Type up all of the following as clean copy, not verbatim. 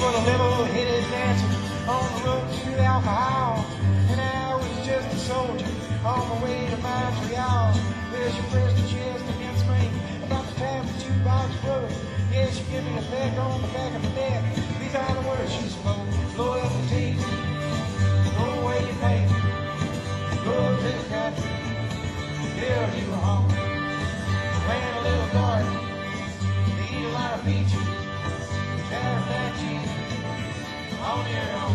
for the level-headed dancer on the road to alcohol. And I was just a soldier on the way to Montreal. There's your first chest against me about the time the jukebox broke. Yeah, she gave me a peck on the back of the neck. These are the words she spoke. Loyalty, go away you pay. Go to the country, build you a home. Plant a little garden, eat a lot of peaches. Have that cheese on your own.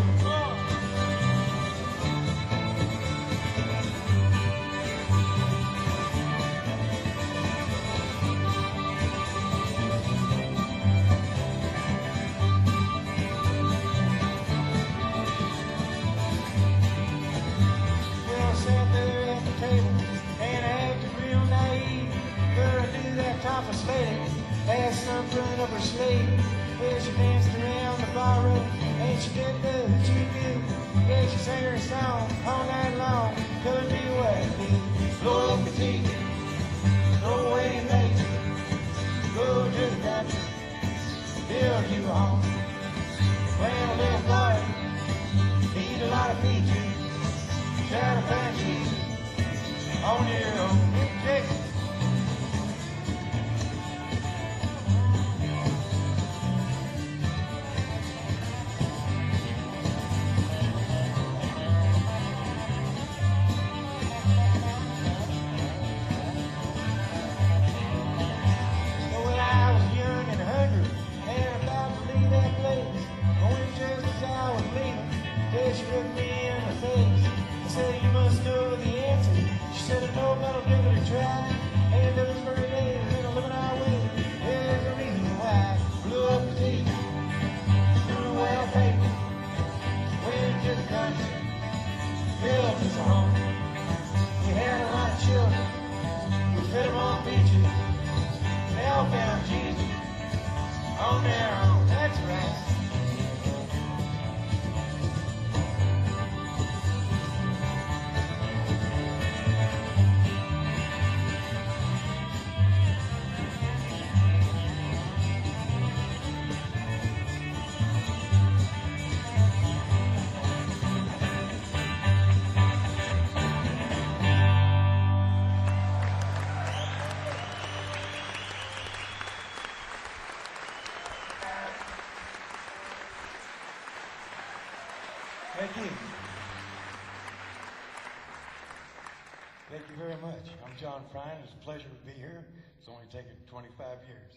Had something up her sleeve. Yeah, she danced around the bar room, and she did what she did. Yeah, she sang her song all night long, telling me what to do. Blow up the tea, throw away your mates, go to the country, build you a home. Plant a little garden, eat a lot of peaches, try to find cheese on your own. Texas. Thank you. Thank you very much. I'm John Prine. It's a pleasure to be here. It's only taken 25 years.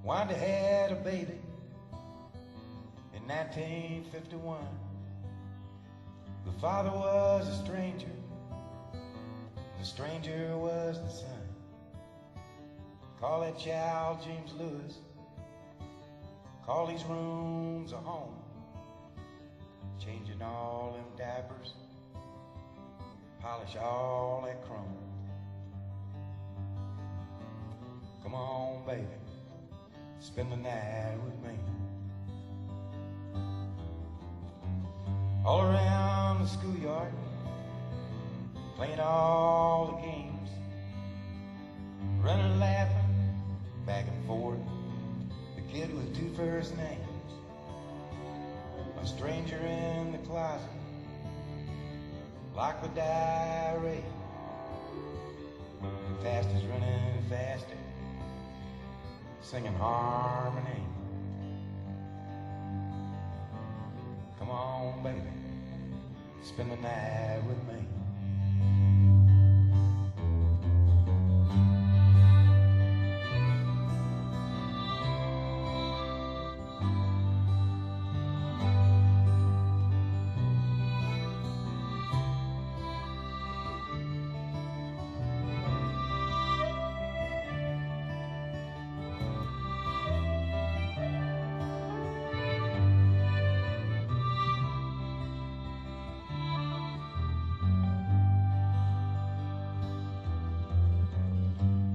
Wanda had a baby in 1951. The father was a stranger, and the stranger was the son. Call that child James Lewis. Call these rooms a home. Changing all them diapers, polish all that chrome. Come on, baby, spend the night with me. All around the schoolyard, playing all the games, running, laughing, back and forth, the kid with two first names. A stranger in the closet, like the diarrhea. Fast is running faster, singing harmony. Come on, baby, spend the night with me.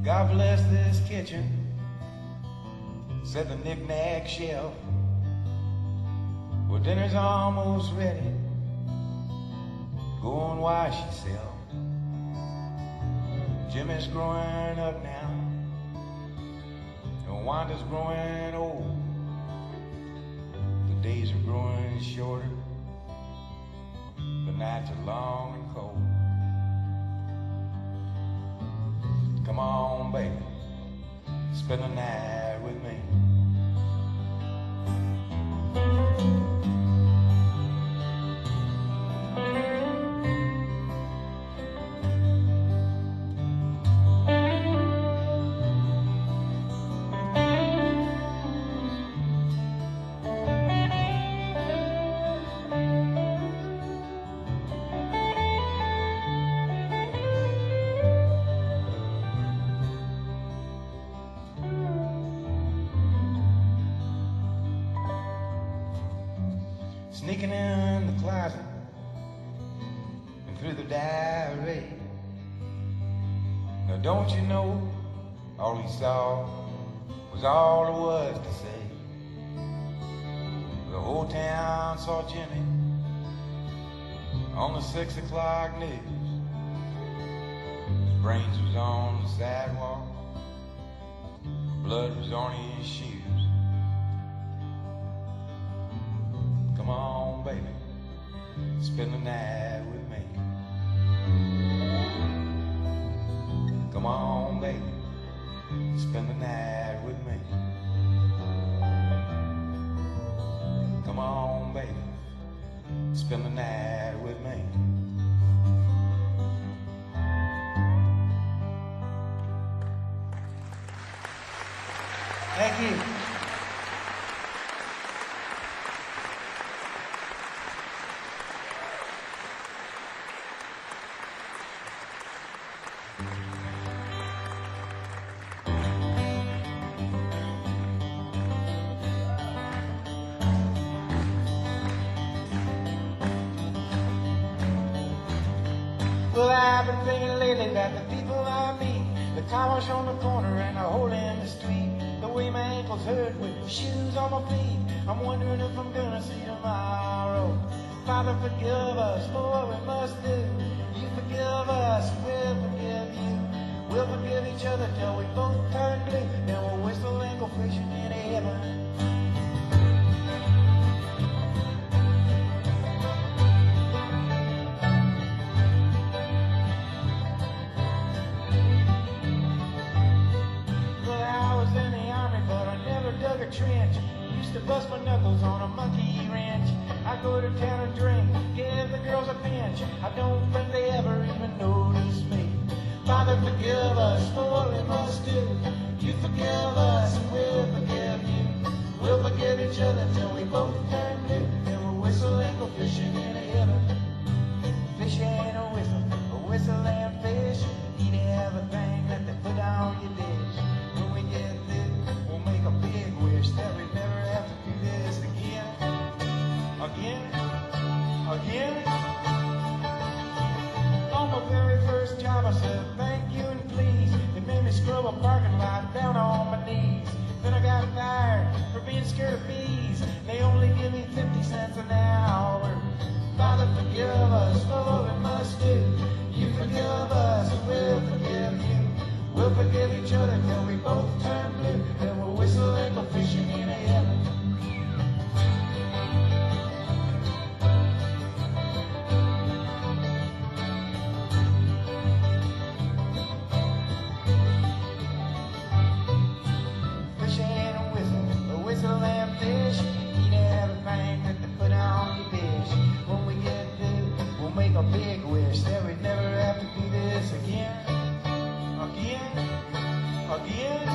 God bless this kitchen, said the knick-knack shelf. Well, dinner's almost ready. Go and wash yourself. Jimmy's growing up now, and Wanda's growing old. The days are growing shorter, the nights are long and cold. Come on, baby, spend the night with me. Sneaking in the closet and through the diary. Now don't you know, all he saw was all there was to say. The whole town saw Jimmy on the 6 o'clock news. His brains was on the sidewalk, blood was on his shoes. Come on, baby, spend the night with me. Come on, baby, spend the night with me. Come on, baby, spend the night with me. Thank you. Well, I've been thinking lately that the people I meet, the car wash on the corner and a hole in the street, the way my ankles hurt with shoes on my feet, I'm wondering if I'm gonna see tomorrow. Father, forgive us for what we must do. You forgive us, we'll forgive you. We'll forgive each other till we both turn blue. Then we'll whistle and go fishing in heaven. Trench. Used to bust my knuckles on a monkey wrench. I go to town and drink, give the girls a pinch. I don't think they ever even notice me. Father, forgive us for what we must do. You forgive us and we'll forgive you. We'll forgive each other till we both turn blue. Then we'll whistle and go fishing in heaven. Fish and a whistle and fish. Eat everything that they put on your dish. When we get through, we'll make a big wish that we never have to do this again. Again. On my very first job I said thank you and please. They made me scrub a parking lot down on my knees. Then I got fired for being scared of bees. They only give me 50 cents an hour. Father, forgive us for what we must do. You forgive us and we'll forgive you. We'll forgive each other till we both turn blue. Then we'll whistle and go fishing in heaven. Fish and a whistle and fish. Eat everything that they put on your dish. When we get through, we'll make a big wish that we'd never have to do this again. Again.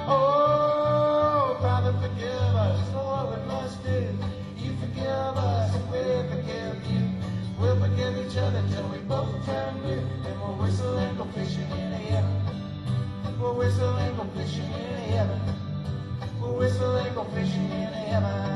Oh, Father, forgive us for what we must do. You forgive us and we'll forgive you. We'll forgive each other till we both turn blue. Then we'll whistle and go fishing in heaven. We'll whistle and go fishing in heaven. We'll whistle and go fishing in heaven.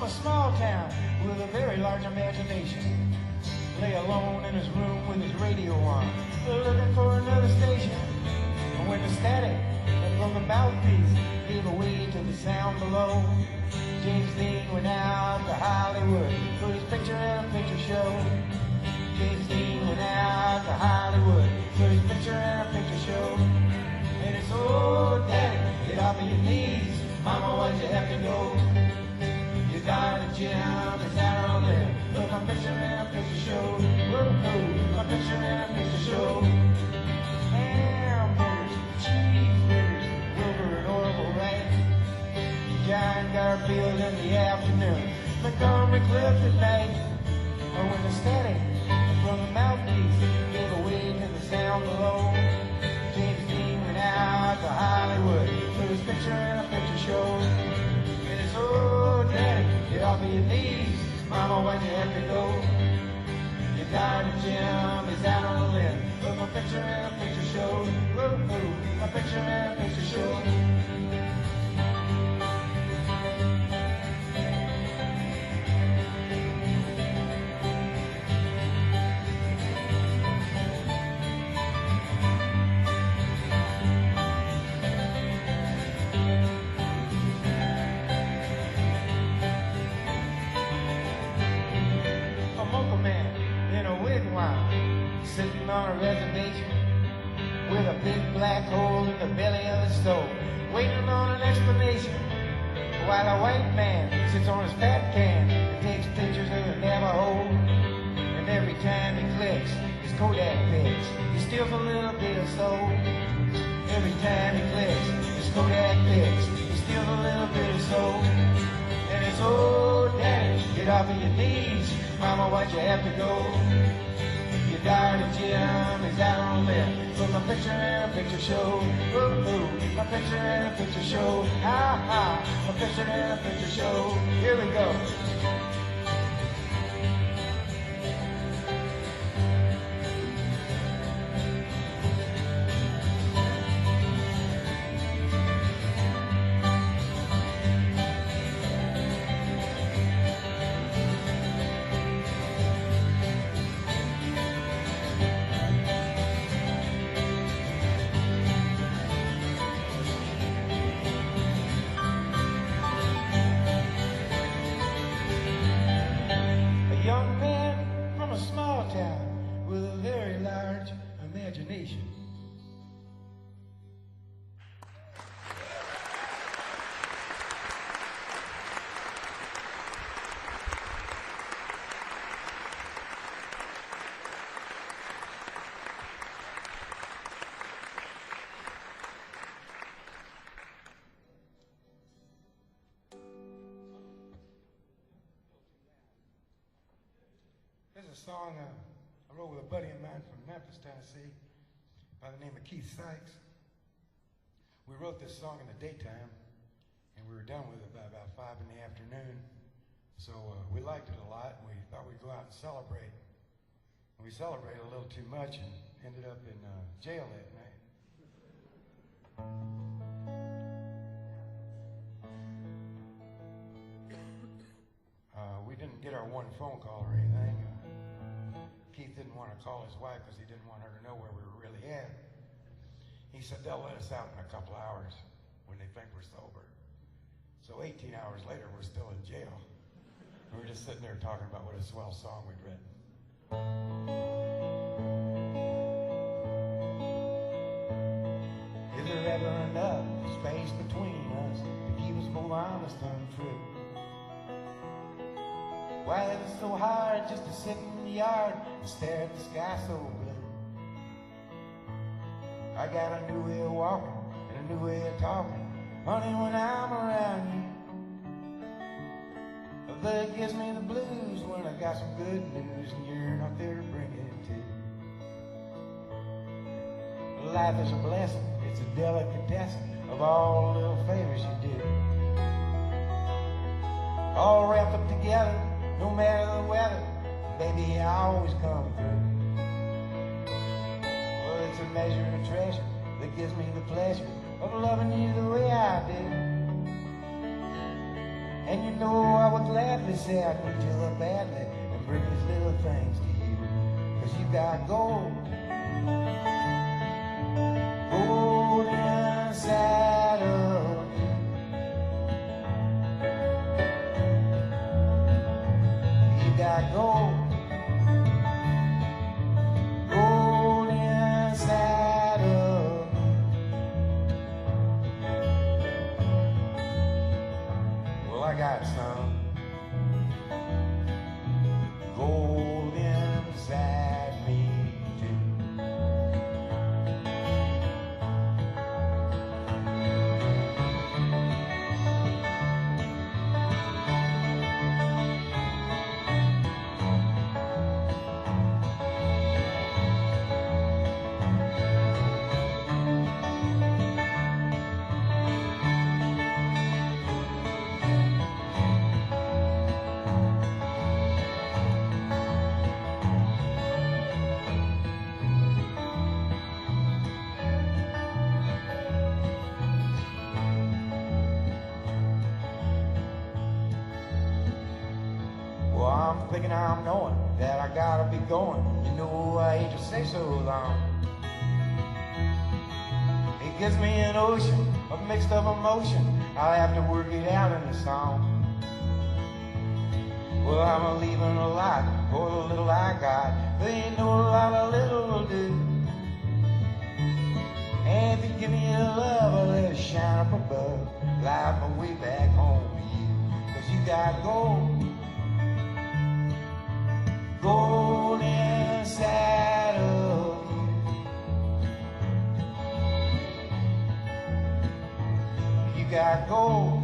a small town with a very large imagination. Lay alone in his room with his radio on, looking for another station. And when the static from the mouthpiece gave away to the sound below, James Dean went out to Hollywood for his picture and a picture show. James Dean went out to Hollywood for his picture and a picture show. And it's, oh, Daddy, get off of your knees. Mama, why'd you have to go? You got a gym, it's out on there. Look, my picture and a picture show. Whoa, my picture and a picture show. Hamburgers, cheeseburgers, Wilbur and Orville Wright. John Garfield in the afternoon, Montgomery Cliff at night. Or when the static from the mouthpiece gave away to the sound below, James Dean went out to Hollywood for his picture and a picture show. And it's, oh, Daddy, get off of your knees. Mama, why'd you have to go? You got a gym, it's out on the limb. But my picture and a picture show. Whoa, my picture and a picture show. Sitting on a reservation with a big black hole in the belly of his soul, waiting on an explanation, while a white man sits on his fat can and takes pictures of the Navajo. And every time he clicks his Kodak pics, he steals a little bit of soul. Every time he clicks his Kodak pics, he steals a little bit of soul. And it's, oh, Daddy, get off of your knees. Mama, why'd you have to go? You got a gym, is out on there. For my picture and a picture show. Ooh, my picture and a picture show. Ha ha, my picture and a picture show. Here we go. A song I wrote with a buddy of mine from Memphis, Tennessee, by the name of Keith Sykes. We wrote this song in the daytime, and we were done with it by about 5 in the afternoon. So we liked it a lot, and we thought we'd go out and celebrate. And we celebrated a little too much and ended up in jail that night. We didn't get our one phone call or anything. Keith didn't want to call his wife because he didn't want her to know where we were really at. He said they'll let us out in a couple hours when they think we're sober. So 18 hours later, we're still in jail. We were just sitting there talking about what a swell song we'd written. Is there ever enough space between us to keep us both honest and true? Why is it so hard just to sit in the yard and stare at the sky so blue? I got a new way of walking and a new way of talking, honey, when I'm around you. But it gives me the blues when I got some good news and you're not there to bring it to. Life is a blessing, it's a delicatessen of all the little favors you did. All wrapped up together, no matter the weather, baby, I always come through. Well, it's a measure of treasure that gives me the pleasure of loving you the way I do. And you know I would gladly Daddy said I need you love badly and bring these little things to you, 'cause you got gold, gold inside of you. You got gold, gold inside of you. Well, I got some gold inside me too. Well, I'm thinking I'm knowing that I gotta be going. You know, I hate to say so long. It gives me an ocean of mixed up emotion. I'll have to work it out in the song. Well, I'm a leaving a lot for the little I got. There ain't no lot of little will do. And if you give me a love, I'll let it shine up above. Light my way back home to you, 'cause you got gold, gold inside of you. You got gold,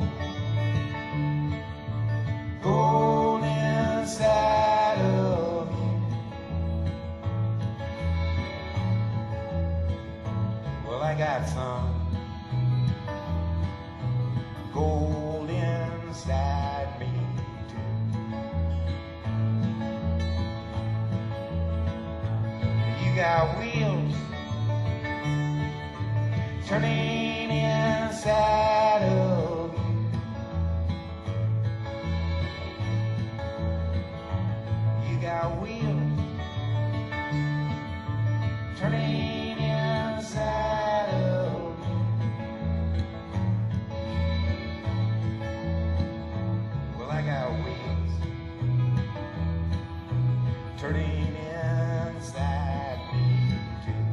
gold inside of you. Well, I got some gold inside me too. You got wheels turning inside of you. You got wheels turning inside of you. Well, I got wheels turning inside me too.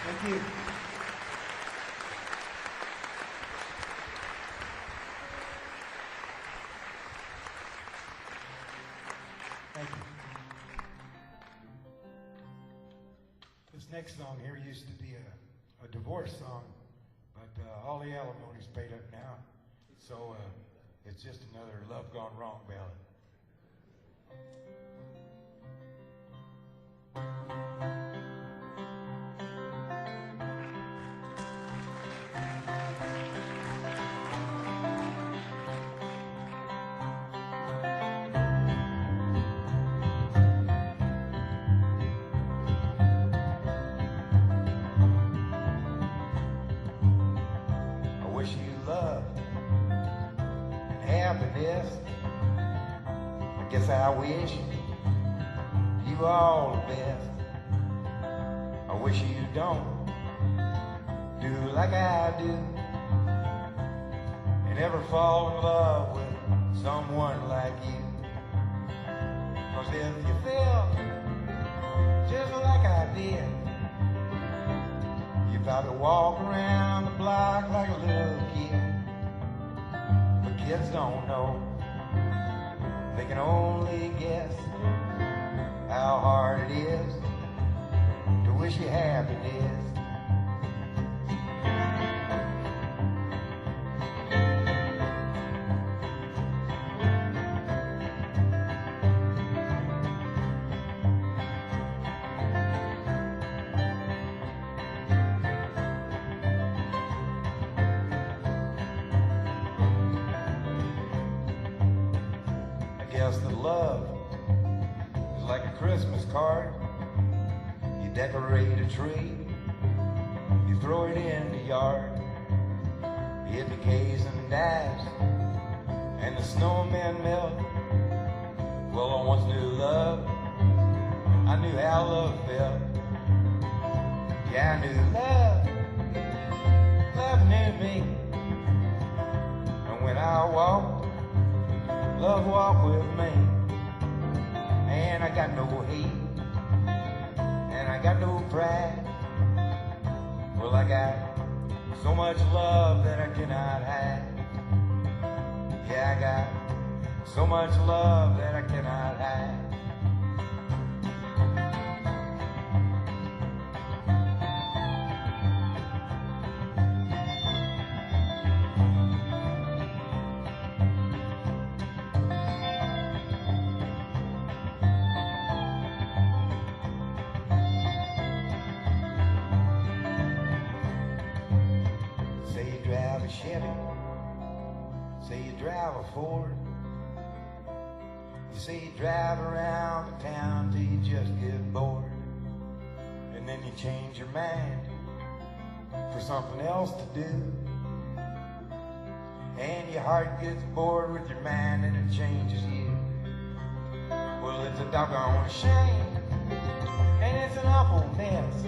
Thank you. Thank you. This next song here used to be a divorce song, but all the alimony's paid up now, so it's just another love gone wrong ballad. I guess I wish you all the best. I wish you don't do like I do and ever fall in love with someone like you. 'Cause if you feel just like I did, you'd probably walk around the block like a little kid. But kids don't know they can only guess how hard it is to wish you happiness. That love is like a Christmas card. You decorate a tree, you throw it in the yard. It decays and dies, and the snowman melt. Well, I once knew love, I knew how love felt. Yeah, I knew love, love knew me. And when I walked, love walk with me. And I got no hate, and I got no pride. Well, I got so much love that I cannot hide. Yeah, I got so much love that I cannot hide. Chevy, say you drive a Ford. You say you drive around the town till you just get bored, and then you change your mind for something else to do, and your heart gets bored with your mind and it changes you. Well, it's a doggone shame, and it's an awful mess.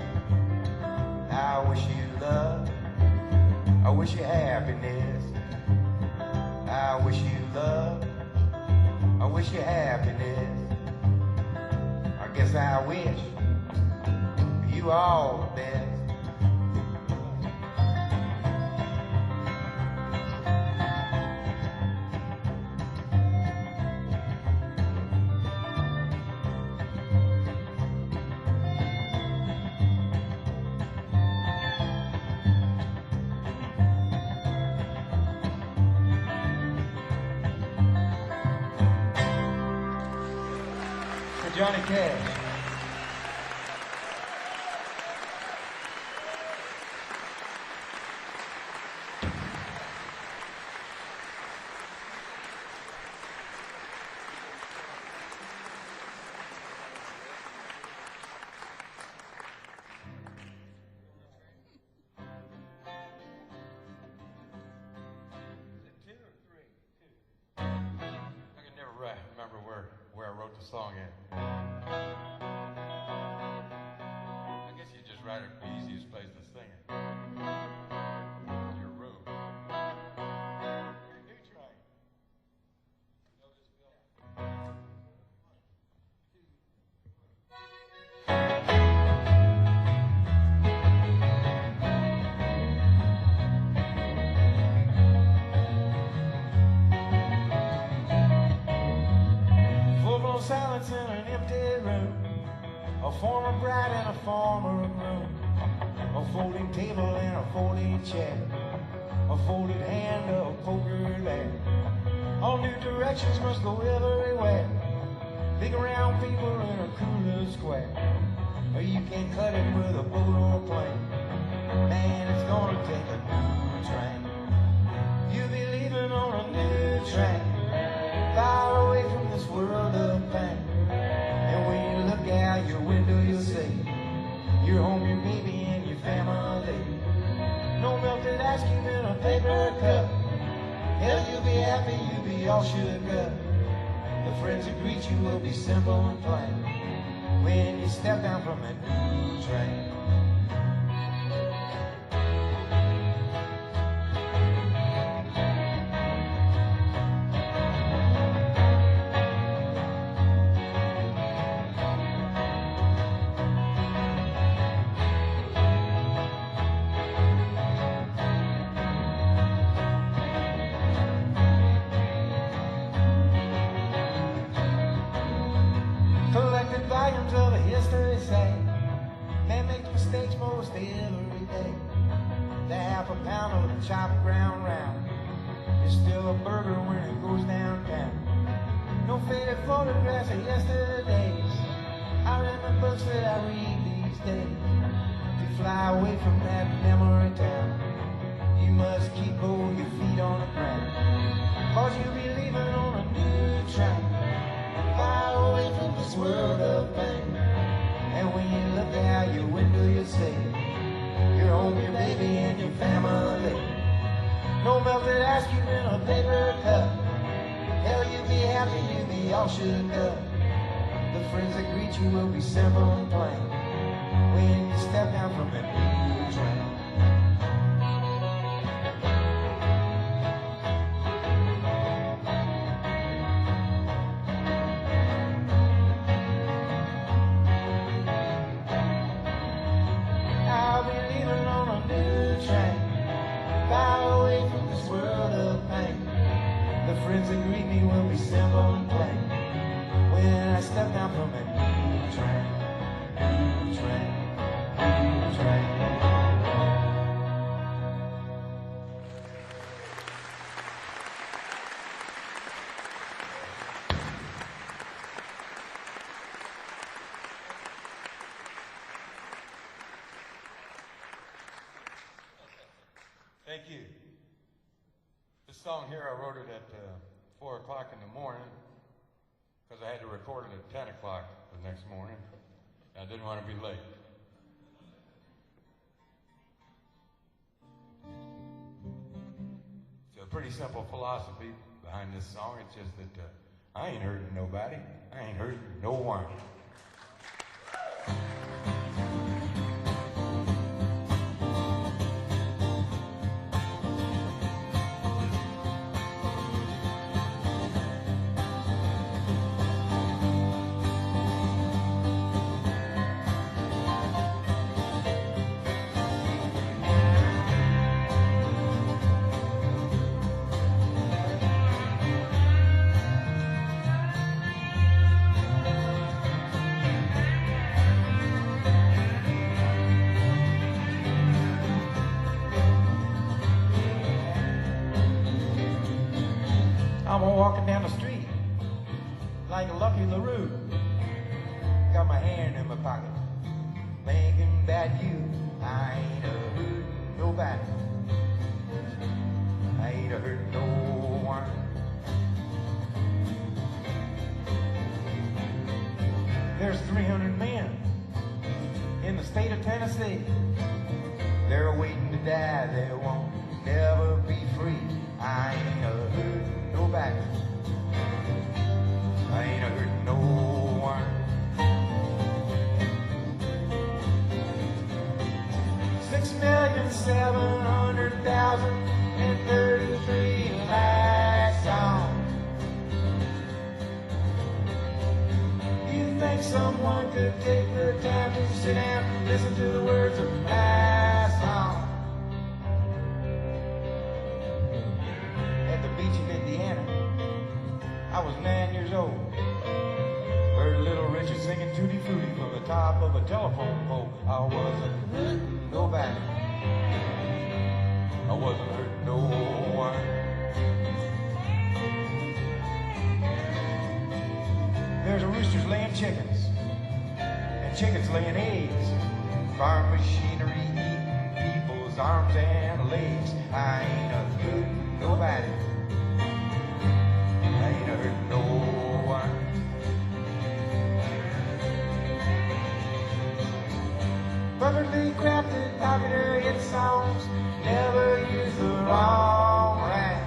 I wish you love, I wish you happiness. I wish you love, I wish you happiness. I guess I wish you all the best. Johnny Cash. Remember where I wrote the song at. I guess you just write it the easiest place to sing it. Your room. Your new train. You know this building. Silence in an empty room, a former bride and a former groom, a folding table and a folding chair, a folded hand, a poker there. All new directions must go everywhere. Big round people in a cooler square. You can't cut it with a boat or a plane. Man, it's gonna take a new train. You'll be leaving on a new train, far away from this world of pain. And when you look out your window, you'll see your home, your baby, and your family. No melted ice cube in a paper cup. Hell, you'll be happy, you'll be all shook up. The friends who greet you will be simple and plain when you step down from a new train. say. Man makes mistakes most every day. The half a pound of the chopped ground round is still a burger when it goes downtown. No faded photographs of yesterdays. I read the books that I read these days. To fly away from that memory town, you must keep both your feet on the ground. Cause you'll be leaving on a new train and fly away from this world of pain. And when you look out your window, you see your home, your baby, and your family. No melted ice cube in a paper cup. Hell, you'll be happy, you'll be all shook up. The friends that greet you will be simple and plain when you step down from that new train. I'll be leaving on a new train, far away from this world of pain. The friends that greet me will be simple and plain when I step down from that new train, new train, new train. Thank you. This song here, I wrote it at 4 o'clock in the morning because I had to record it at 10 o'clock the next morning. I didn't want to be late. It's a pretty simple philosophy behind this song. It's just that I ain't hurting nobody. I ain't hurting no one. I'm walking down the street like a lucky LaRue. Got my hand in my pocket, thinking about you. I ain't hurting nobody. I ain't hurting no one. There's 300 men in the state of Tennessee. They're waiting to die. They won't never be free. I ain't hurting nobody. I ain't hurting no one. 6,700,033 lights on. You think someone could take the time to sit down and listen to the words of my song? I was 9 years old. Heard little Richard singing Tutti Frutti from the top of a telephone pole. I wasn't hurting nobody. I wasn't hurting no one. There's a rooster's laying chickens, and chickens laying eggs. Farm machinery eating people's arms and legs. I ain't hurting nobody. I ain't hurting no one. Perfectly crafted popular hit songs never use the wrong rhyme.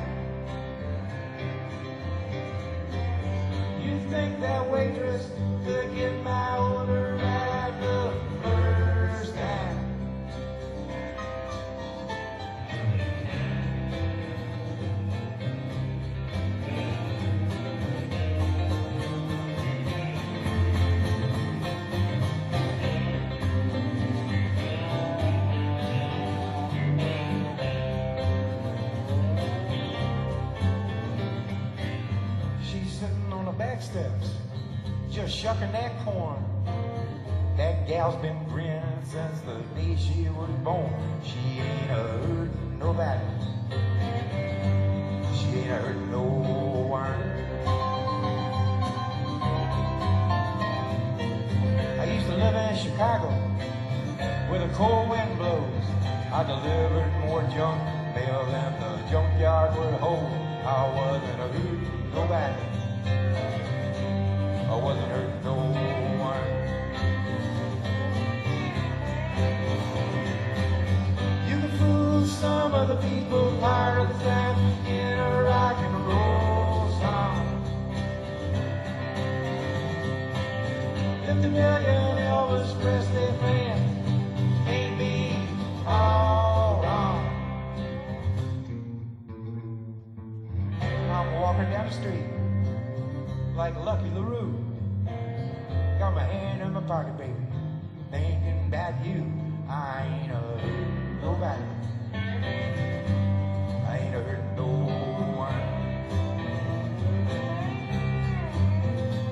You think that waitress could get my order right the first time? Back steps, just shucking that corn. That gal's been grinning since the day she was born. She ain't hurtin' nobody. She ain't hurtin' no one. I used to live in Chicago where the cold wind blows. I delivered more junk mail than the junkyard would hold. I wasn't hurtin' nobody. I wasn't hurting no one. You can fool some of the people part of the time in a rock and roll song. 50 million Elvis Presley fans ain't be all wrong. I'm walking down the street like Lucky LaRue. Got my hand in my pocket, baby, thinking about you. I ain't hurting nobody. I ain't hurting no one.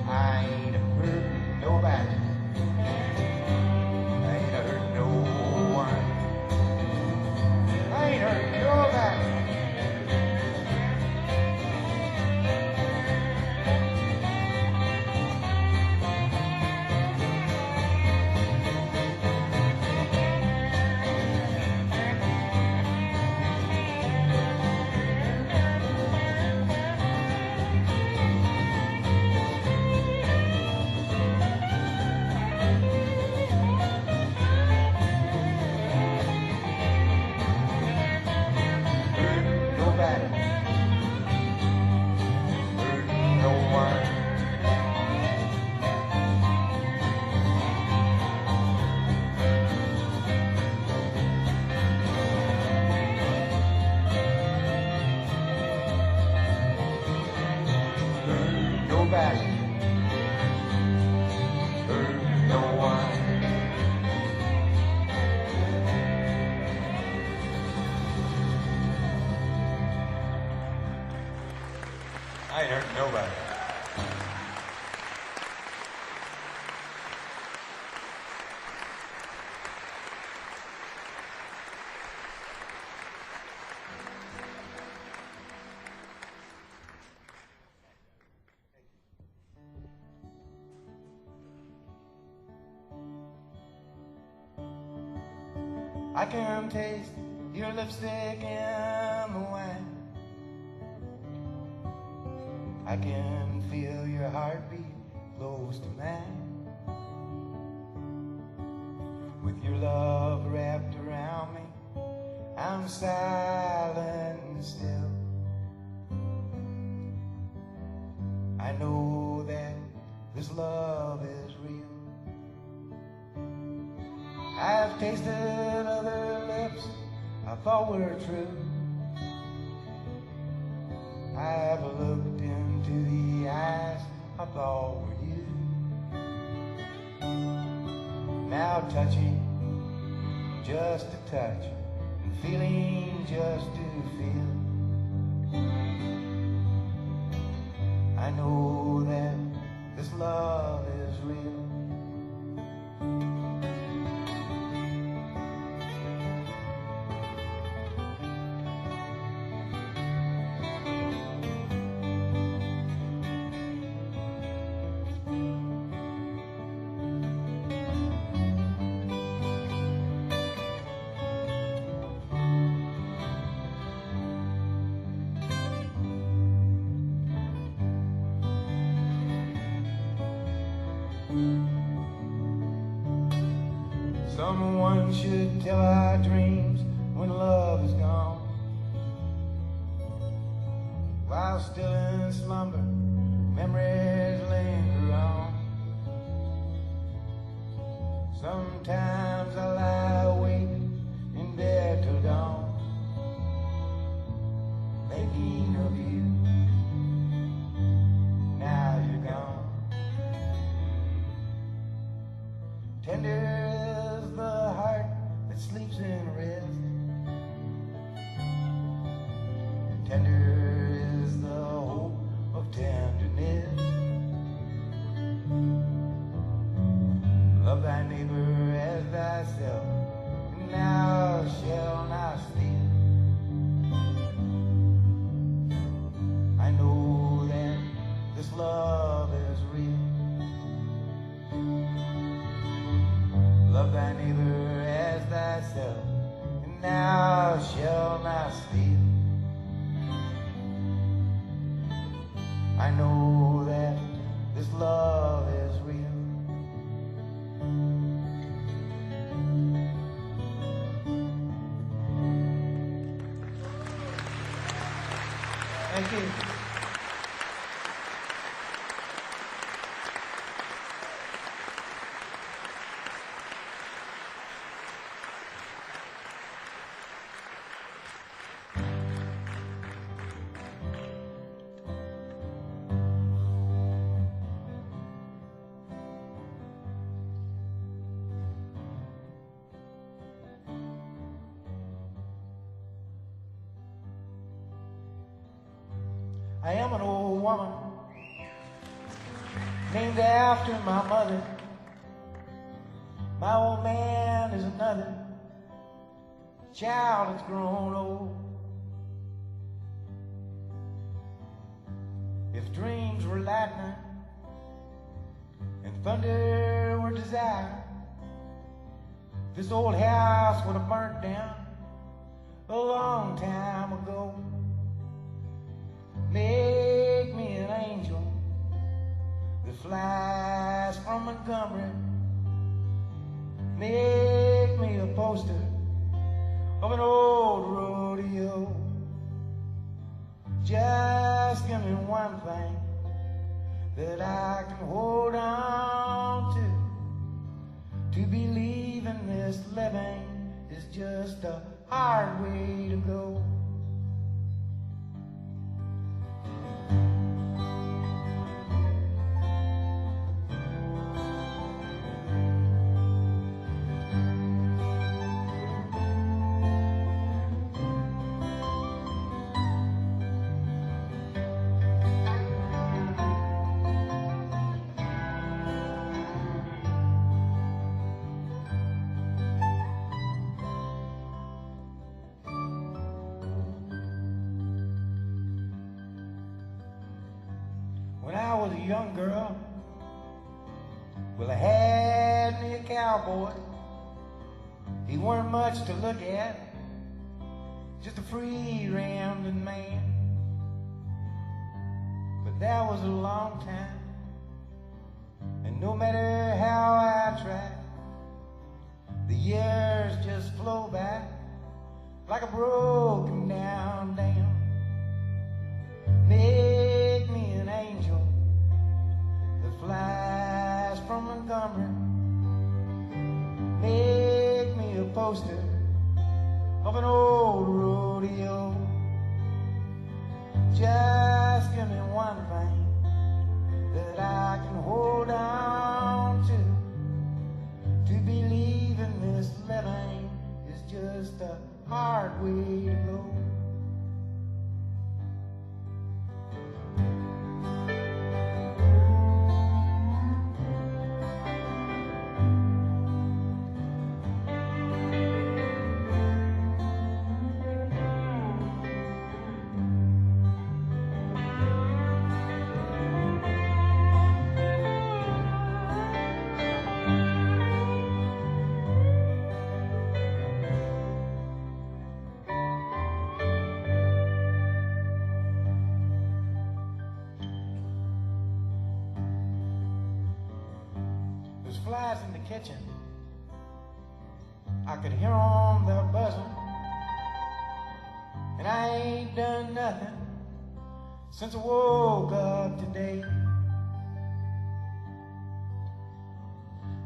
I ain't hurting nobody. I ain't hurting no one. I ain't hurting nobody. I ain't hurting nobody. I can taste your lipstick in the wine. I can feel your heartbeat close to mine. With your love wrapped around me, I'm silent and still. I know that this love is real. I've tasted other lips I thought were true. I've looked into the eyes I thought were you. Now touching just to touch and feeling just to feel. I know that this love is real. Someone should tell our dreams when love is gone. While still in slumber, memories linger on. Sometimes I lie awake in bed till dawn, thinking of you. Now you're gone. Tender the heart that sleeps in rest. Tender is the hope of tenderness. Love thy neighbor as thyself, and thou shalt not steal. I know that this love is real. Love thy neighbor as thyself, and thou shalt not steal. I know that this love is real. Thank you. I am an old woman named after my mother. My old man is another child that's grown old. If dreams were lightning and thunder were desire, this old house would have burnt down a long time ago. Make me an angel that flies from Montgomery. Make me a poster of an old rodeo. Just give me one thing that I can hold on to. To believe in this living is just a hard way to go. When I was a young girl, well, I had me a cowboy. He weren't much to look at, just a free-rambling man. But that was a long time, and no matter how I tried, the years just flow by like a broken down dam. Make me an angel that flies from Montgomery. Make me a poster of an old rodeo. Just give me one thing that I can hold on to. To believe in this living is just a hard way to go. Flies in the kitchen, I could hear 'em, they're buzzing, and I ain't done nothing since I woke up today.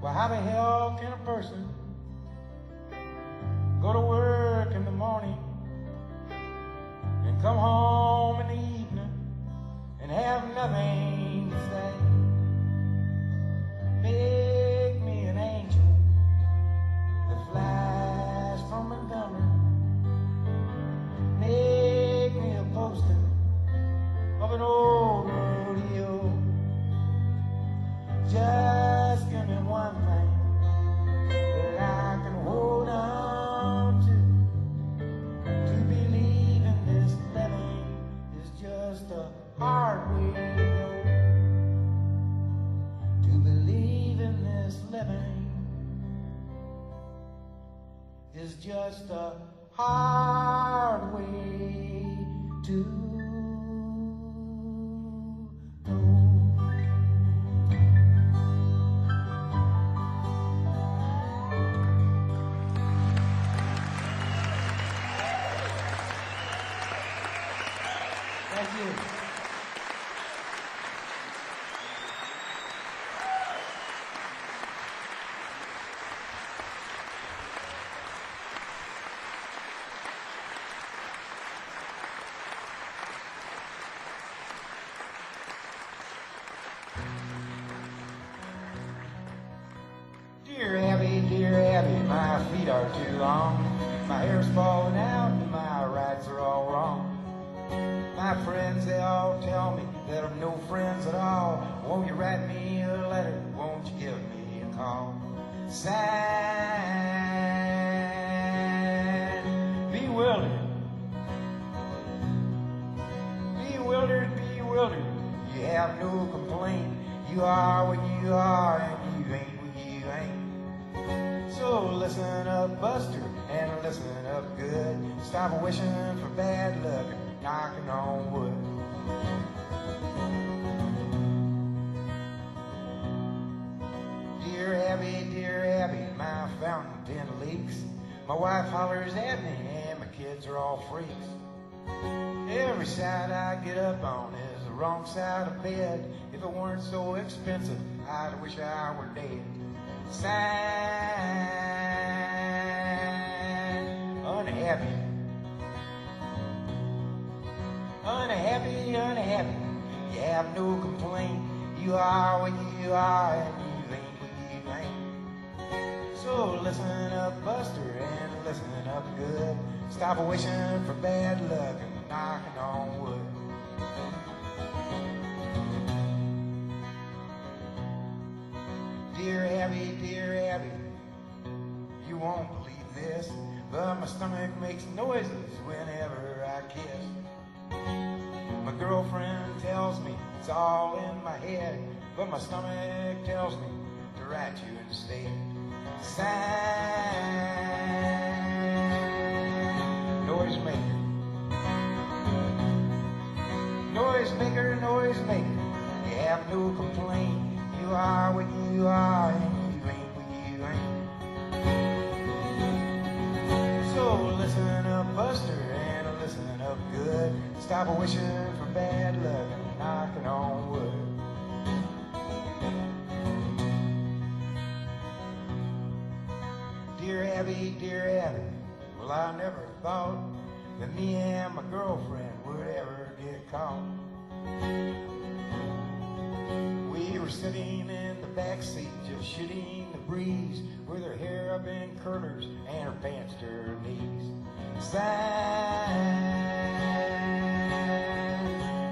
Well, how the hell can a person go to work in the morning and come home in the evening and have nothing to say? Make me an angel that flies from Montgomery. Make me a poster of an old rodeo. Just give me one thing believe in this living is just a hard way to go. Thank you. Dear Abby, my feet are too long. My hair's falling out and my rights are all wrong. My friends, they all tell me that I'm no friends at all. Won't you write me a letter? Won't you give me a call? Sign, bewildered. Bewildered, bewildered. You have no complaint. You are what you are and you ain't what you ain't. So listen up, Buster, and listen up good. Stop wishing for bad luck and knocking on wood. Dear Abby, my fountain pen leaks. My wife hollers at me and my kids are all freaks. Every side I get up on is the wrong side of bed. If it weren't so expensive, I'd wish I were dead. Sign, unhappy. Unhappy, unhappy. You have no complaint. You are what you are and you ain't what you ain't. So listen up, Buster, and listen up good. Stop wishing for bad luck and knocking on wood. Dear Abby, you won't believe this, but my stomach makes noises whenever I kiss. My girlfriend tells me it's all in my head, but my stomach tells me to write you instead. Sign, noisemaker. Noisemaker, noisemaker. You have no complaint. You are what you are and you ain't what you ain't. So listen up, Buster, and listen up good. Stop wishing for bad luck and knocking on wood. Dear Abby, well, I never thought that me and my girlfriend would ever get caught. We were sitting in the back seat, just shooting the breeze, with her hair up in curlers and her pants to her knees. Sign,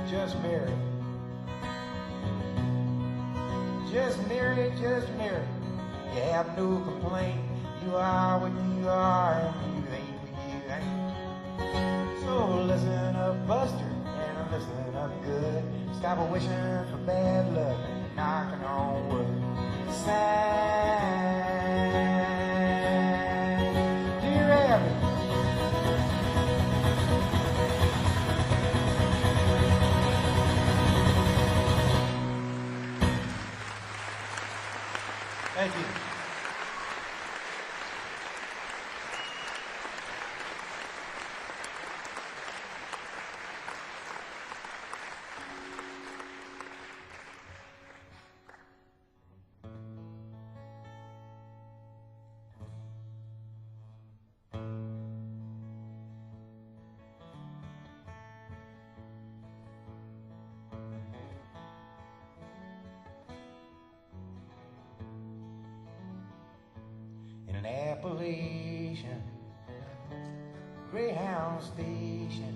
just married. Just married, just married. You have no complaint. You are what you are and you ain't what you ain't. So listen up, Buster, and listen up good. Stop wishing for bad luck and knocking on wood. Sign, dear Abby. Thank you. Appalachian Greyhound station,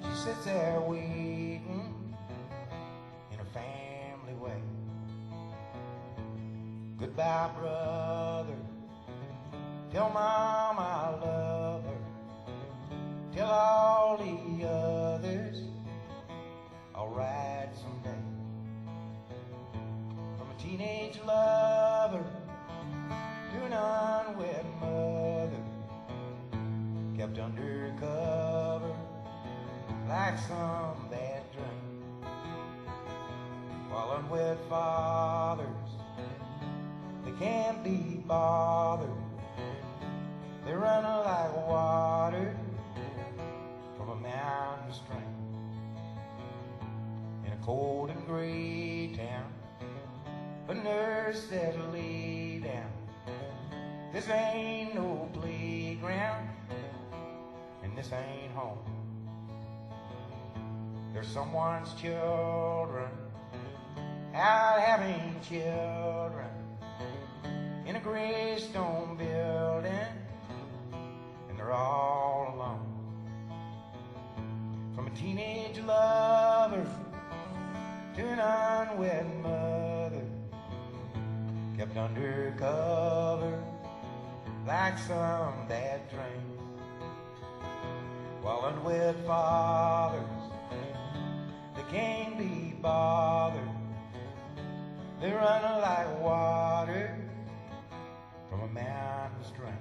she sits there waiting in a family way. Goodbye, brother, tell Mom I love her, tell all the others I'll ride someday. teenage lover to an unwed mother, kept undercover like some bad dream. While unwed fathers, they can't be bothered. They run like water from a mountain stream. In a cold and gray town, a nurse said, lay down. This ain't no playground, and this ain't home. There's someone's children out having children in a gray stone building, and they're all alone. From a teenage lover to an unwed mother, kept undercover like some bad dream. While unwed fathers, they can't be bothered. They run like water from a mountain stream.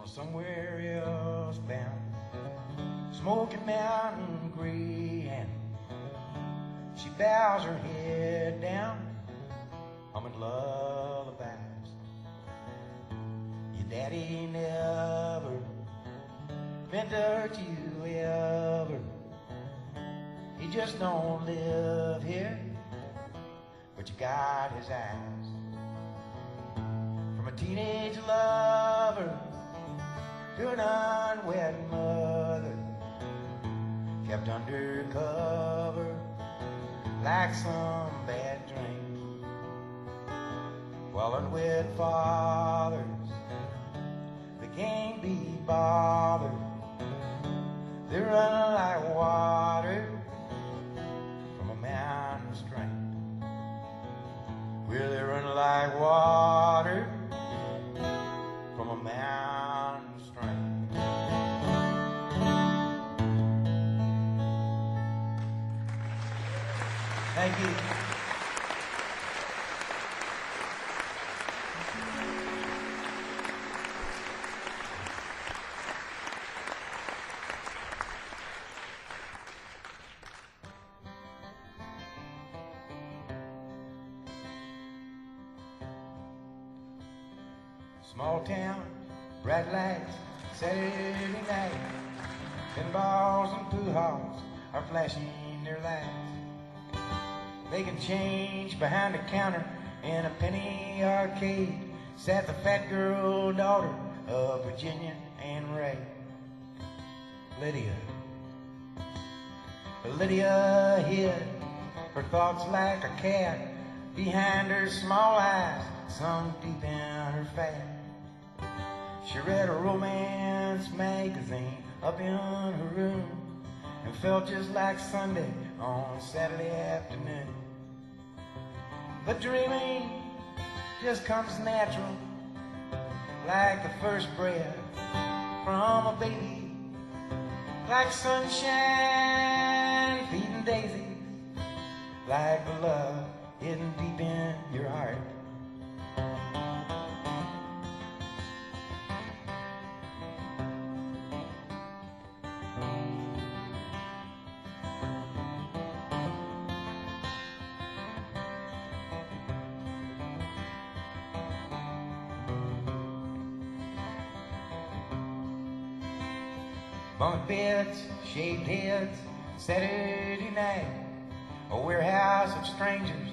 Somewhere else bound, smoking mountain greyhound, she bows her head down, humming lullabies. Your daddy never meant to hurt you ever. He just don't live here, but you got his eyes. From a teenage lover to an unwed mother, kept undercover like some bad dream. While unwed fathers, they can't be bothered. They run like water from a mountain stream. Well, they run like water from a mountain stream. Thank you. Small town, bright lights, Saturday night. Pinballs and pool halls are flashing their lights. They can change behind the counter in a penny arcade. Sat the fat girl daughter of Virginia and Ray. Lydia. Lydia hid her thoughts like a cat behind her small eyes, sunk deep in her fat. She read a romance magazine up in her room and felt just like Sunday on Saturday afternoon. But dreaming just comes natural, like the first breath from a baby, like sunshine feeding daisies, like love hidden deep in your heart. Bunk beds, shaved heads, Saturday night. A warehouse of strangers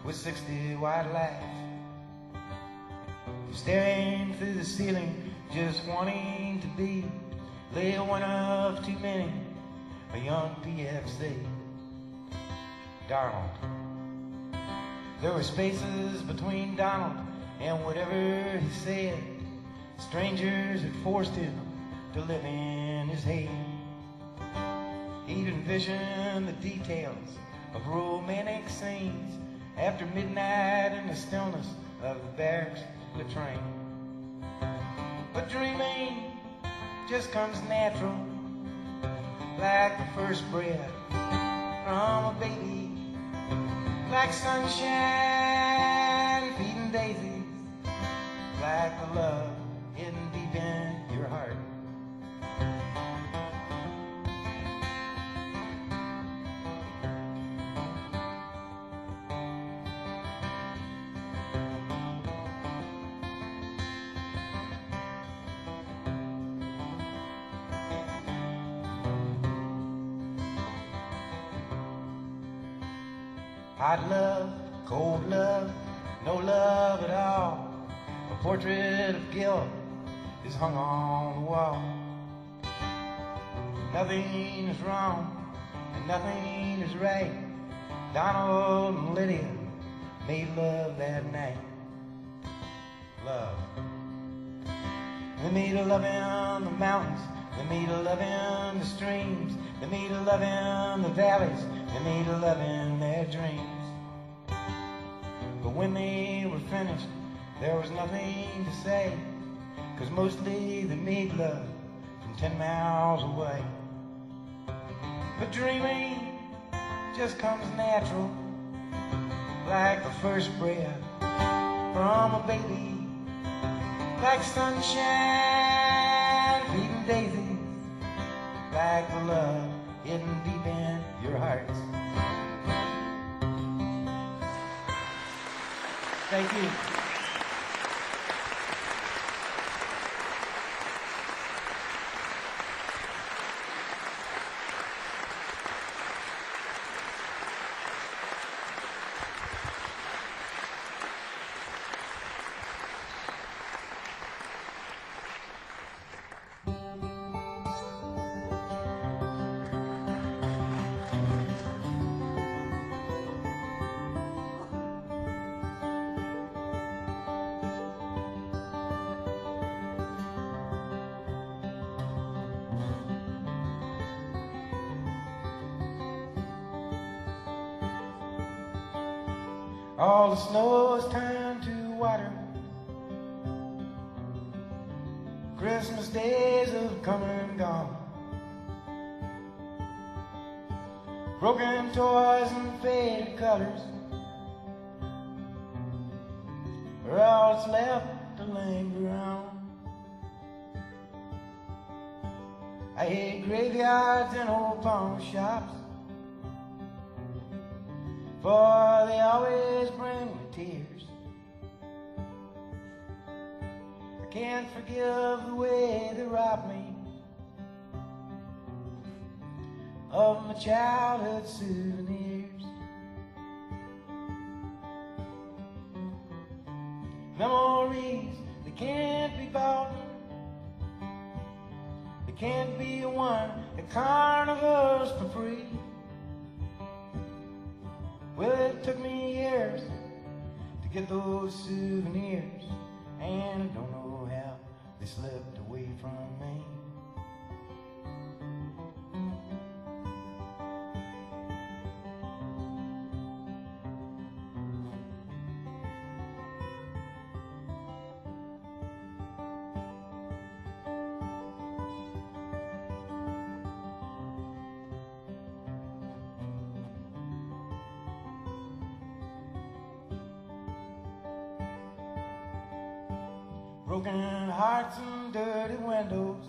with 60 white lights. Staring through the ceiling, just wanting to be little one of too many, a young PFC. Darling, There were spaces between Donald and whatever he said. Strangers had forced him to live in his head. He'd envision the details of romantic scenes after midnight in the stillness of the barracks latrine. But dreaming just comes natural, like the first breath from a baby, like sunshine feeding daisies, like the love hidden deep in your heart. Hot love, cold love, no love at all. A portrait of guilt is hung on the wall. Nothing is wrong and nothing is right. Donald and Lydia made love that night. Love. They made a love in the mountains. They made a love in the streams. They made a love in the valleys. They made a love in their dreams. But when they were finished, there was nothing to say, 'cause mostly they made love from 10 miles away. But dreaming just comes natural, like the first breath from a baby, like sunshine feeding daisies, like the love hidden deep in your hearts. Thank you. All the snow has turned to water. Christmas days have come and gone. Broken toys and faded colors are all that's left to linger on. I hate graveyards and old pawn shops, for they always bring me tears. I can't forgive the way they robbed me of my childhood souvenirs. Memories, they can't be bought. They can't be won at carnivals for free. Well, it took me years to get those souvenirs, and I don't know how they slipped away from me. Broken hearts and dirty windows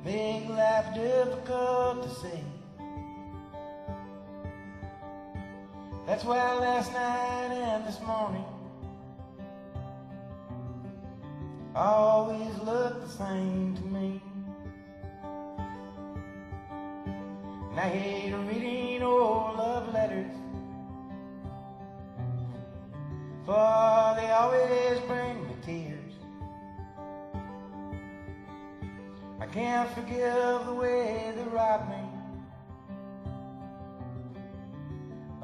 make life difficult to see. That's why last night and this morning always look the same to me. And I hate reading old love letters, for they always bring me tears. I can't forgive the way they robbed me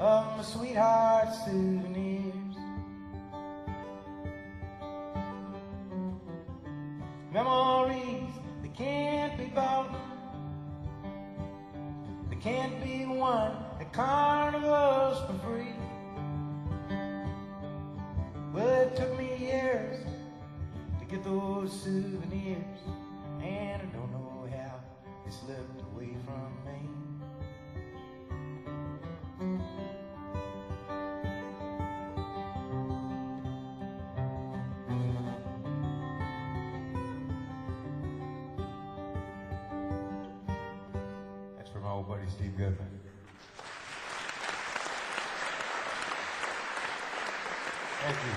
of my sweetheart's souvenirs. Memories that can't be bought, that can't be won at carnivals for free. Well, it took me years to get those souvenirs, and I don't know how they slipped away from me. That's for my old buddy Steve Goodman. Thank you.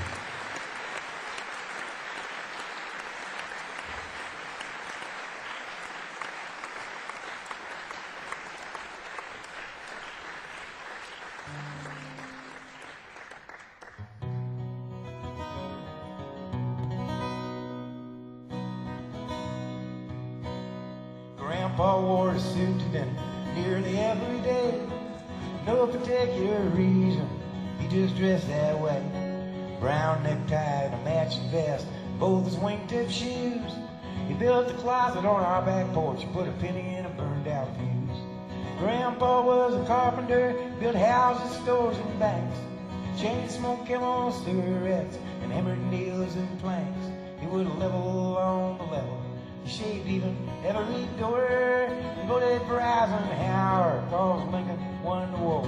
Grandpa wore a suit to dinner nearly every day. No particular reason, he just dressed that way. Brown necktie and a matching vest, both his wingtip shoes. He built a closet on our back porch and put a penny in a burned out fuse. Grandpa was a carpenter, built houses, stores, and banks. Chain smoke, camel cigarettes, and hammered nails and planks. He would level on the level. He shaved even every door, and voted for Eisenhower, cause Lincoln won the war.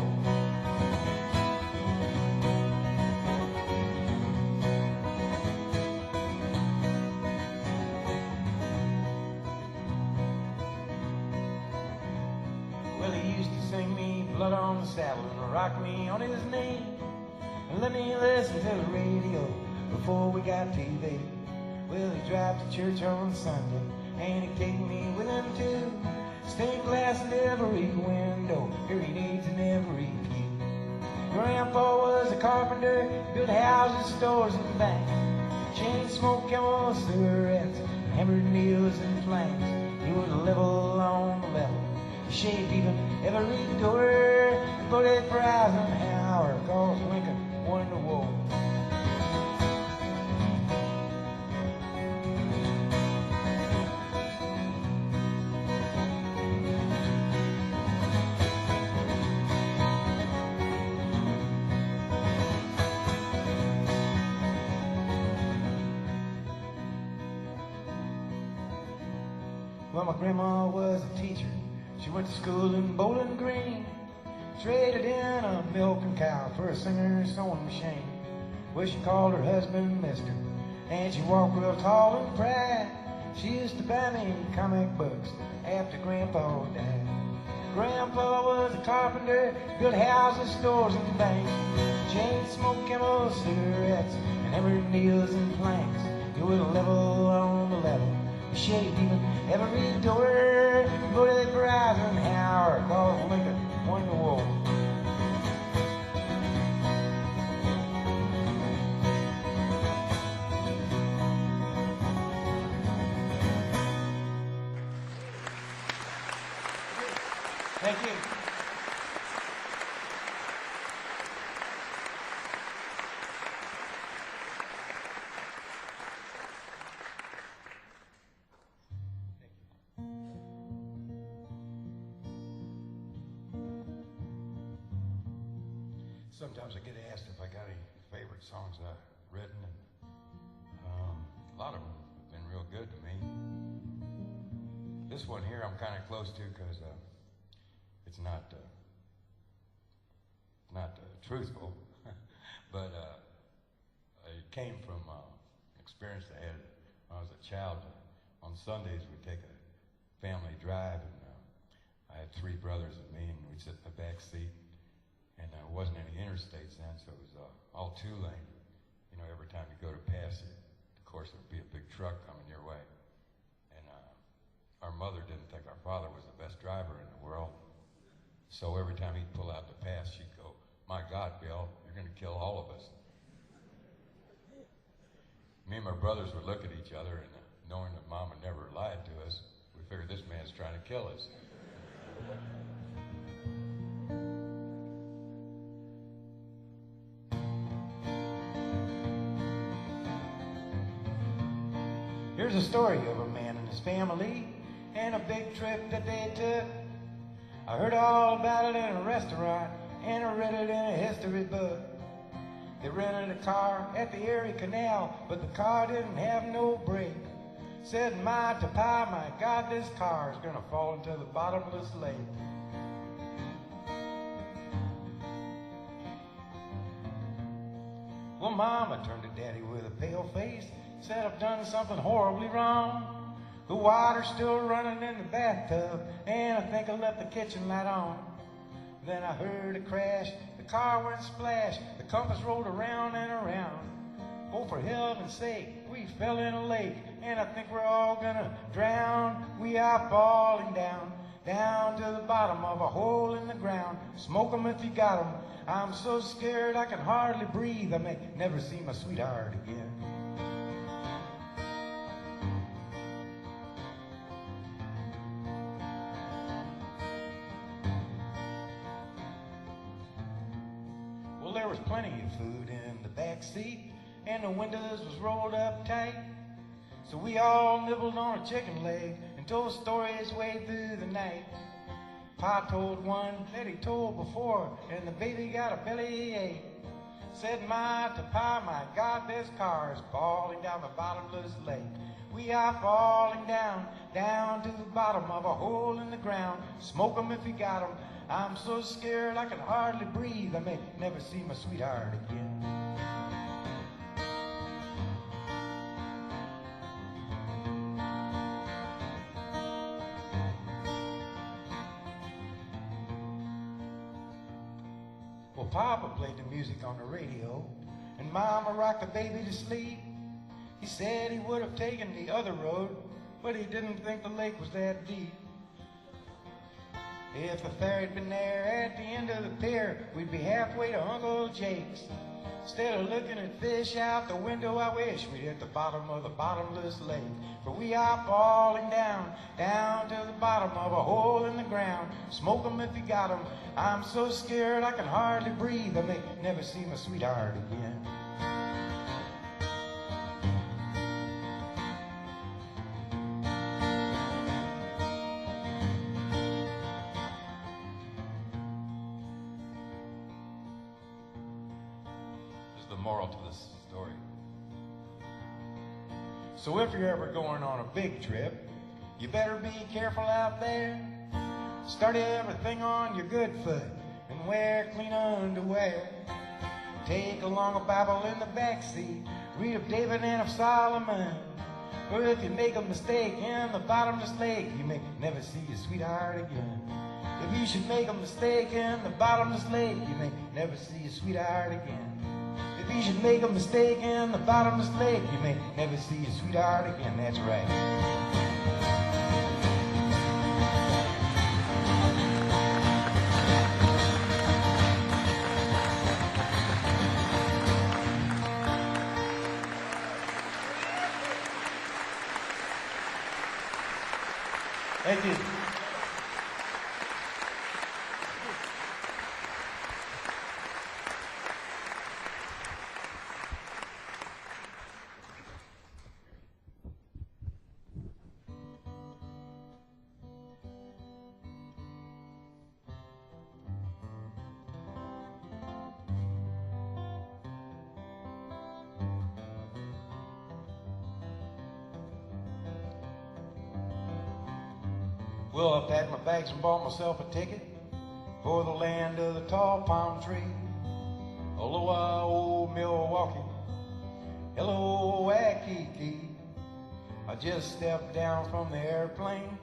Well, he used to sing me Blood on the Saddle and rock me on his knee, and let me listen to the radio before we got TV. Well, he drive to church on Sunday, and he'd take me with him too. Stained glass in every window, hearing aids in every pew. Grandpa was a carpenter, built houses, stores, and banks. Chain smoke, camel cigarettes, hammered nails and planks. He would level on the level. He shaved even every door, and voted for Eisenhower, cause Lincoln won the war. Well, my grandma was a teacher. She went to school in Bowling Green. Traded in a milking cow for a Singer sewing machine. Well, she called her husband Mister, and she walked real tall and proud. She used to buy me comic books after Grandpa died. Grandpa was a carpenter, built houses, stores, and banks. Chain smoke, camel cigarettes, and hammered nails and planks. He would level on the level. He shaved even every door, voted for Eisenhower, cause Lincoln won the war. Thank you. Sometimes I get asked if I got any favorite songs I've written, and a lot of them have been real good to me. This one here I'm kind of close to because it's not truthful, but it came from an experience I had when I was a child. On Sundays we'd take a family drive, and I had three brothers and me, and we'd sit in the back seat. And there wasn't any interstates then, so it was all two-lane. You know, every time you go to pass it, of course, there would be a big truck coming your way. And our mother didn't think our father was the best driver in the world. So every time he'd pull out the pass, she'd go, "My God, Bill, you're going to kill all of us." Me and my brothers would look at each other, and knowing that Mom had never lied to us, we figured this man's trying to kill us. Here's a story of a man and his family and a big trip that they took. I heard all about it in a restaurant and I read it in a history book. They rented a car at the Erie Canal, but the car didn't have no brake. Said my to pie, my God, this car is gonna fall into the bottomless lake. Well, Mama turned to Daddy with a pale face, said I've done something horribly wrong. The water's still running in the bathtub, and I think I left the kitchen light on. Then I heard a crash, the car went splash, the compass rolled around and around. Oh, for heaven's sake, we fell in a lake, and I think we're all gonna drown. We are falling down, down to the bottom of a hole in the ground. Smoke 'em if you got 'em. I'm so scared I can hardly breathe. I may never see my sweetheart again. Well, there was plenty of food in the back seat, and the windows was rolled up tight. So we all nibbled on a chicken leg and told stories way through the night. Pa told one that he told before, and the baby got a bellyache. Said my to Pa, my God, this car is falling down the bottomless lake. We are falling down, down to the bottom of a hole in the ground. Smoke 'em if you got 'em. I'm so scared I can hardly breathe. I may never see my sweetheart again. Well, Papa played the music on the radio, and Mama rocked the baby to sleep. He said he would have taken the other road, but he didn't think the lake was that deep. If the ferry had been there at the end of the pier, we'd be halfway to Uncle Jake's. Instead of looking at fish out the window, I wish we'd hit the bottom of the bottomless lake. For we are falling down, down to the bottom of a hole in the ground. Smoke 'em if you got 'em. I'm so scared I can hardly breathe. I may never see my sweetheart again. Moral to this story. So if you're ever going on a big trip, you better be careful out there. Start everything on your good foot and wear clean underwear. Take along a Bible in the back seat, read of David and of Solomon. Or if you make a mistake in the bottomless lake, you may never see your sweetheart again. If you should make a mistake in the bottomless lake, you may never see your sweetheart again. If you should make a mistake in the bottomless lake, you may never see your sweetheart again. That's right. Thank you. Well, I packed my bags and bought myself a ticket for the land of the tall palm tree. Aloha, old Milwaukee. Hello, Waikiki. I just stepped down from the airplane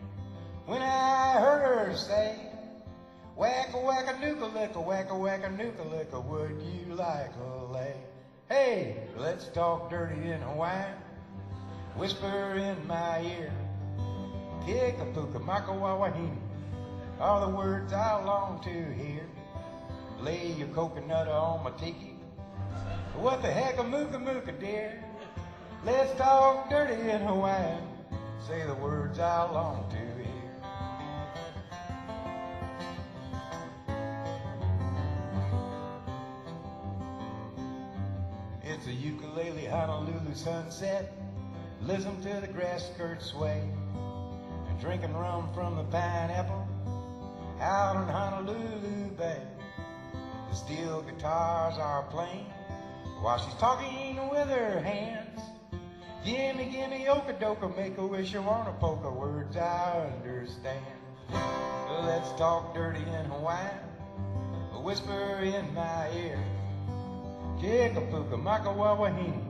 when I heard her say, whack-a-whack-a-nuka-licka, whack-a-whack-a-nuka-licka, would you like a lay? Hey, let's talk dirty in Hawaiian. Whisper in my ear. Kikapuka, Makawawahini are the words I long to hear. Lay your coconut on my tiki. What the heck a mooka mooka, dear? Let's talk dirty in Hawaiian. Say the words I long to hear. It's a ukulele Honolulu sunset. listen to the grass skirts sway, and drinking rum from the pineapple out in Honolulu Bay. The steel guitars are playing while she's talking with her hands. Gimme, gimme, oka-doka, make a wish, you wanna polka, words I understand. Let's talk dirty in Hawaiian, a whisper in my ear. Kikapuka, makawawahini,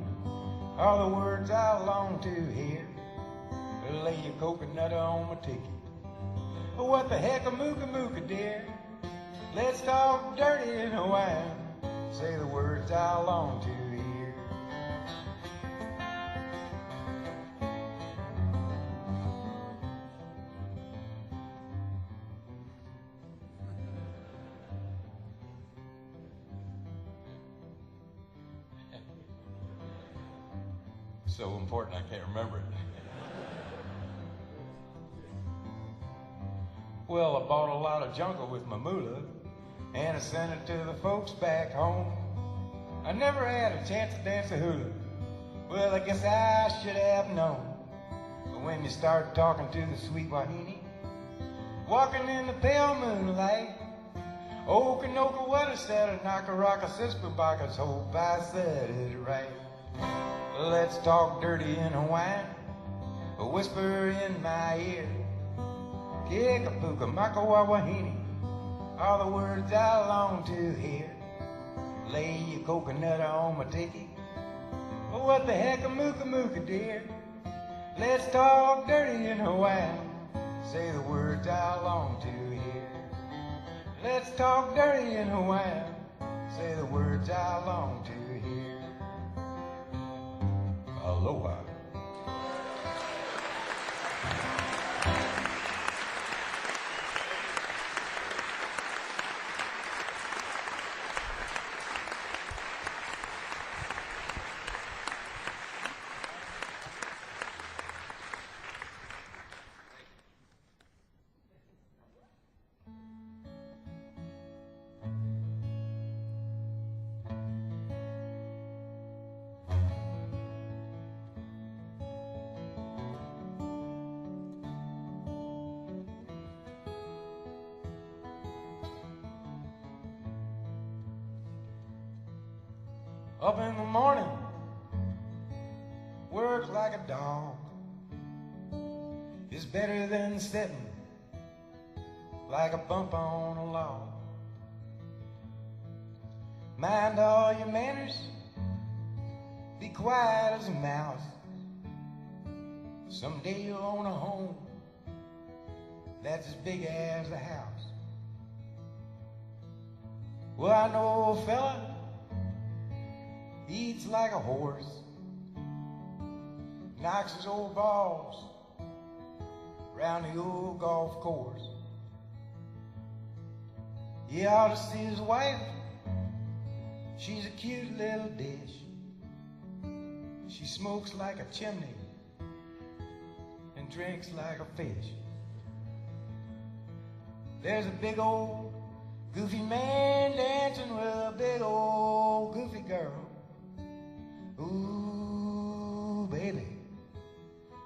are the words I long to hear. Lay your coconut on my ticket. What the heck, a mooka-mooka, dear? Let's talk dirty in Hawaiian, say the words I long to hear. So important I can't remember it. Well, I bought a lot of jungle with my moolah, and I sent it to the folks back home. I never had a chance to dance a hula. Well, I guess I should have known. But when you start talking to the sweet wahine, walking in the pale moonlight, Okanoka, what I said, Nakaraka, Sispabaka's hope I said it right. Let's talk dirty in Hawaiian, a whisper in my ear. Kikapuka, makawawahini, are the words I long to hear. Lay your coconut on my tiki. What the heck, a mooka-mooka, dear? Let's talk dirty in Hawaiian, say the words I long to hear. Let's talk dirty in Hawaiian, say the words I long to hear. Aloha. Up in the morning, work like a dog is better than sitting like a bump on a log. Mind all your manners, be quiet as a mouse. Someday you'll own a home that's as big as a house. Well, I know a fella eats like a horse, knocks his old balls round the old golf course. You ought to see his wife, she's a cute little dish. She smokes like a chimney and drinks like a fish. There's a big old goofy man dancing with a big old goofy girl. Ooh, baby,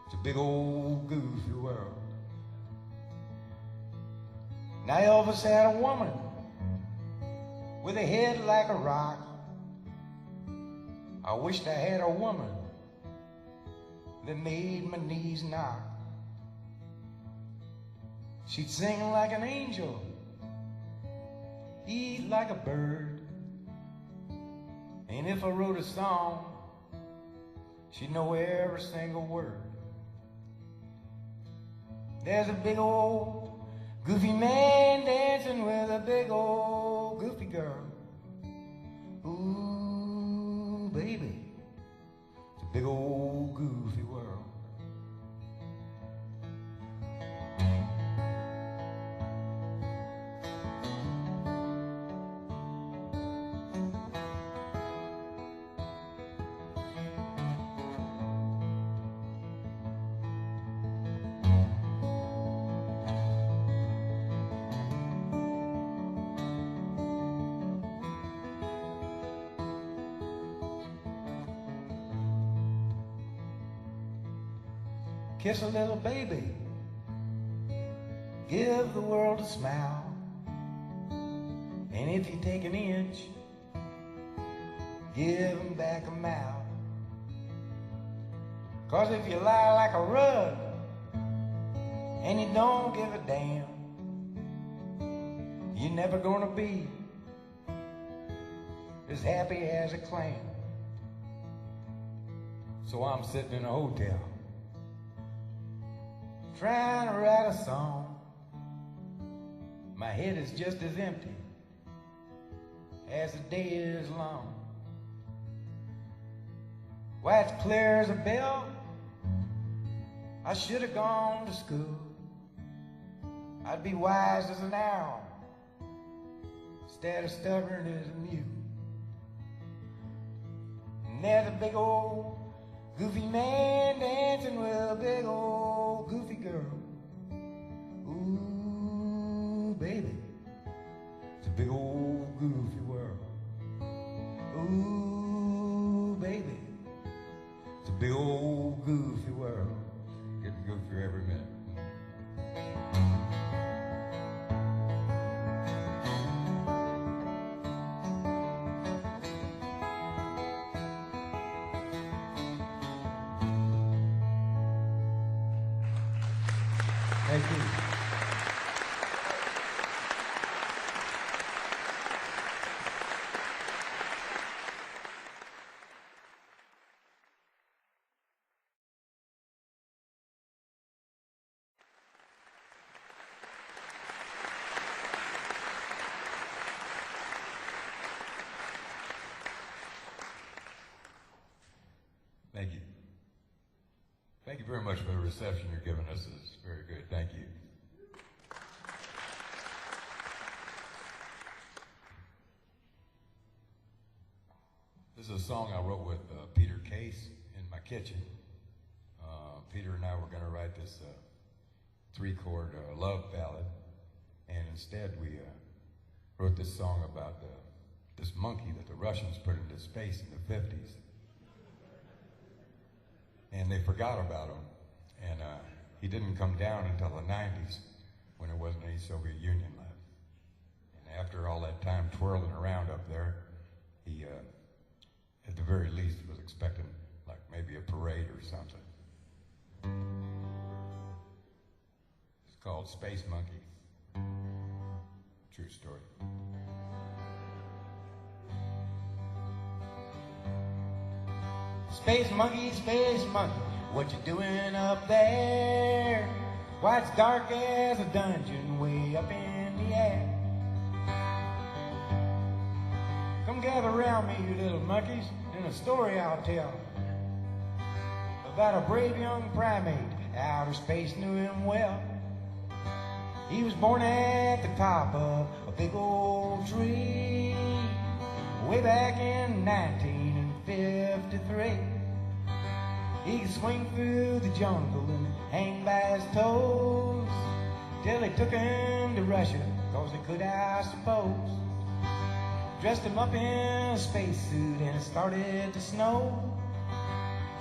it's a big old goofy world. Now Elvis had a woman with a head like a rock. I wished I had a woman that made my knees knock. She'd sing like an angel, eat like a bird, and if I wrote a song, she'd know every single word. There's a big old goofy man dancing with a big old goofy girl. Ooh, baby, it's a big old goofy world. Kiss a little baby, give the world a smile. And if you take an inch, give him back a mile. 'Cause if you lie like a rug and you don't give a damn, you're never gonna be as happy as a clam. So I'm sitting in a hotel trying to write a song. My head is just as empty as the day is long. Why, it's clear as a bell, I should have gone to school. I'd be wise as an owl instead of stubborn as a mule. And there's a big old goofy man dancing with a big old goofy girl. Ooh, baby, it's a big old goofy world. Ooh, baby, it's a big old goofy world. Getting goofier every minute. Thank you. Thank you. Thank you very much for the reception you're giving us. It's very good. Thank you. This is a song I wrote with Peter Case in my kitchen. Peter and I were going to write this 3-chord love ballad, and instead we wrote this song about this monkey that the Russians put into space in the 50s. And they forgot about him, and he didn't come down until the 90s when there wasn't any Soviet Union left. And after all that time twirling around up there, he, at the very least, was expecting like maybe a parade or something. It's called Space Monkey. True story. Space monkey, what you doing up there? Why, it's dark as a dungeon way up in the air. Come gather around me, you little monkeys, and a story I'll tell about a brave young primate. Outer space knew him well. He was born at the top of a big old tree way back in 1953. He could swing through the jungle and hang by his toes till they took him to Russia, 'cause they could, I suppose. Dressed him up in a spacesuit and it started to snow.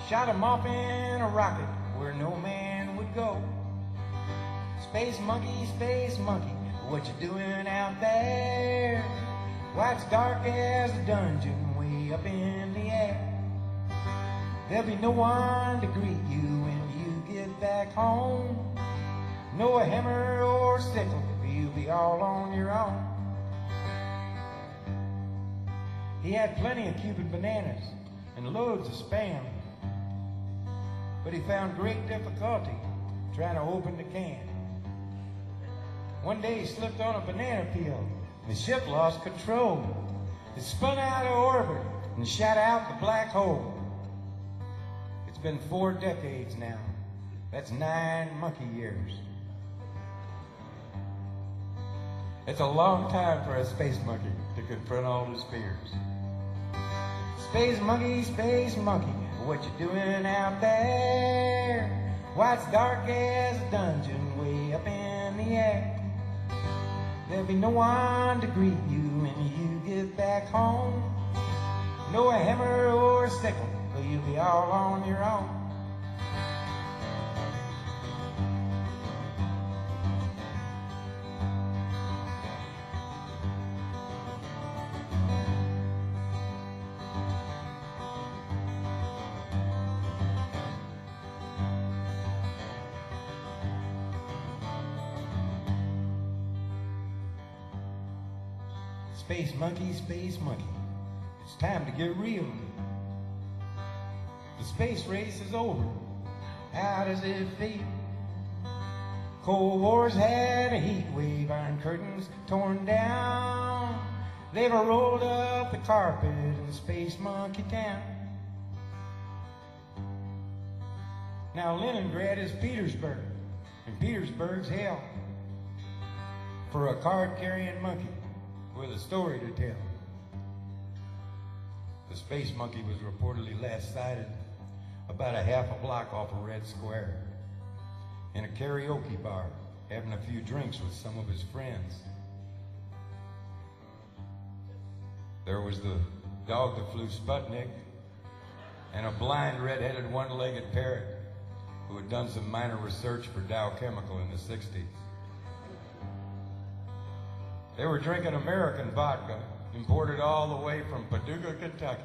Shot him off in a rocket where no man would go. Space monkey, what you doing out there? Why, it's dark as a dungeon way up in the air. There'll be no one to greet you when you get back home. No hammer or sickle, you'll be all on your own. He had plenty of Cuban bananas and loads of Spam, but he found great difficulty trying to open the can. One day he slipped on a banana peel and the ship lost control. It spun out of orbit and shot out the black hole. It's been 4 decades now. That's 9 monkey years. It's a long time for a space monkey to confront all his fears. Space monkey, what you doing out there? Why, it's dark as a dungeon way up in the air. There'll be no one to greet you when you get back home. No hammer or sickle, you'll be all on your own. Space monkey, it's time to get real. The space race is over. How does it feel? Cold War's had a heat wave, iron curtains torn down. They've rolled up the carpet in Space Monkey Town. Now Leningrad is Petersburg, and Petersburg's hell for a card-carrying monkey with a story to tell. The space monkey was reportedly last sighted about a half a block off a Red Square in a karaoke bar, having a few drinks with some of his friends. There was the dog that flew Sputnik and a blind red-headed one-legged parrot who had done some minor research for Dow Chemical in the 60s. They were drinking American vodka, imported all the way from Paducah, Kentucky,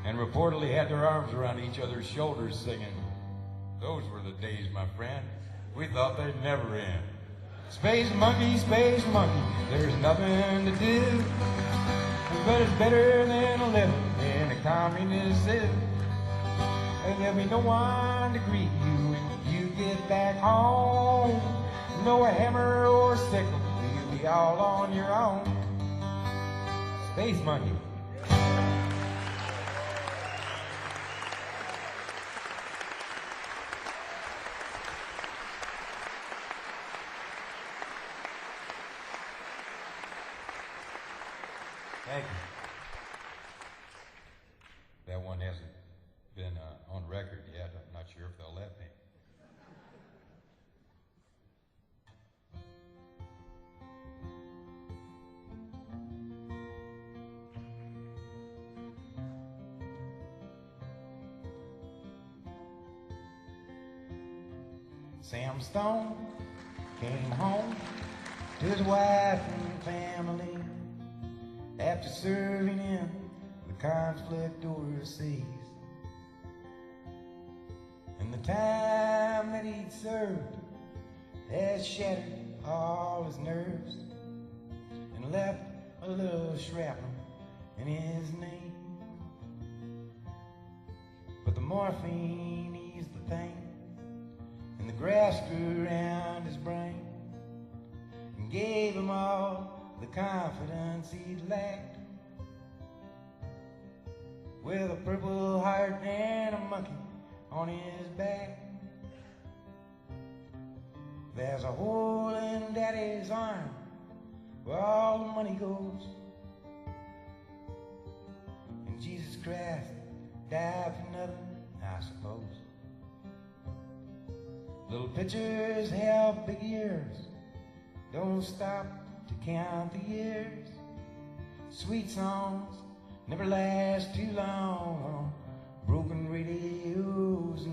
and reportedly had their arms around each other's shoulders singing, "Those were the days, my friend. We thought they'd never end. Space monkey, there's nothing to do, but it's better than living in a communist zoo. And there'll be no one to greet you when you get back home. No hammer or sickle, you'll be all on your own." Space monkey. Thank you. That one hasn't been on record yet. I'm not sure if they'll let me. Sam Stone came home to his wife and family after serving in the conflict overseas. And the time that he'd served had shattered all his nerves and left a little shrapnel in his knee. But the morphine eased the pain, and the grass grew around his brain and gave him all the confidence he'd lacked. With a purple heart and a monkey on his back, there's a hole in Daddy's arm where all the money goes. And Jesus Christ died for nothing, I suppose. Little pictures have big ears, don't stop to count the years. Sweet songs never last too long on broken radios.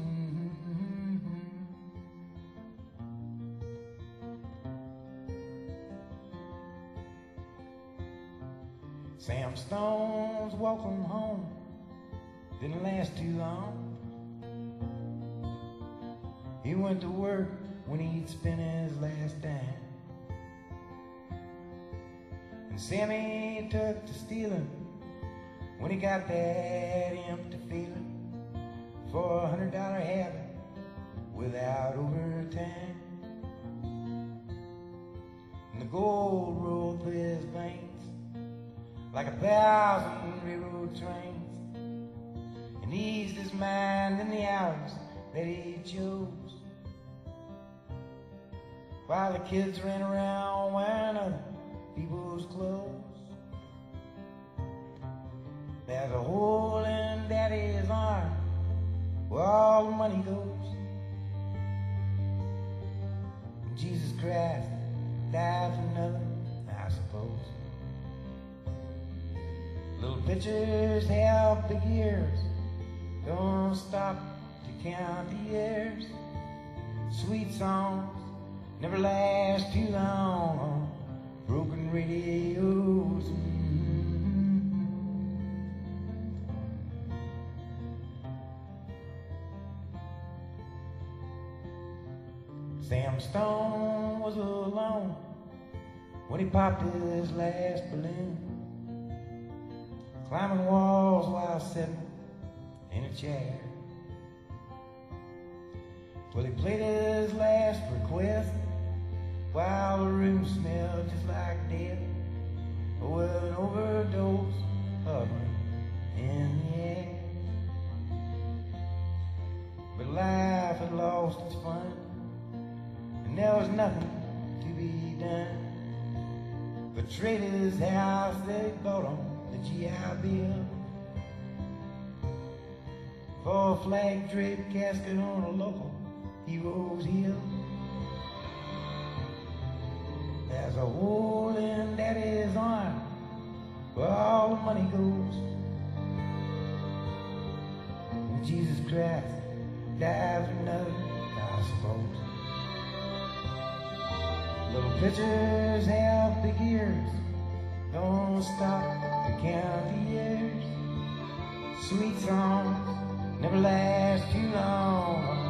Sam Stone's welcome home didn't last too long. He went to work when he'd spent his last dime, and Sammy took to stealing when he got that empty feeling for a $100 habit without overtime. And the gold rolled through his veins like 1,000 railroad trains, and eased his mind in the hours that he chose, while the kids ran around wearing other people's clothes. There's a hole in Daddy's arm where all the money goes. And Jesus Christ died for nothing, I suppose. Little pictures have big ears, don't stop to count the years. Sweet songs never last too long on broken radios. Sam Stone was alone when he popped his last balloon, climbing walls while sitting in a chair. Well, he played his last request while the room smelled just like death. Well, an overdose hovering in the air. But life had lost its fun, and there was nothing to be done but trade his house they bought on the GI Bill for a flag draped casket on a local hero's hill. There's a hole in Daddy's arm where all the money goes. And Jesus Christ died for nothing, I suppose. Little pitchers have big ears, don't stop to count the years. Sweet songs never last too long.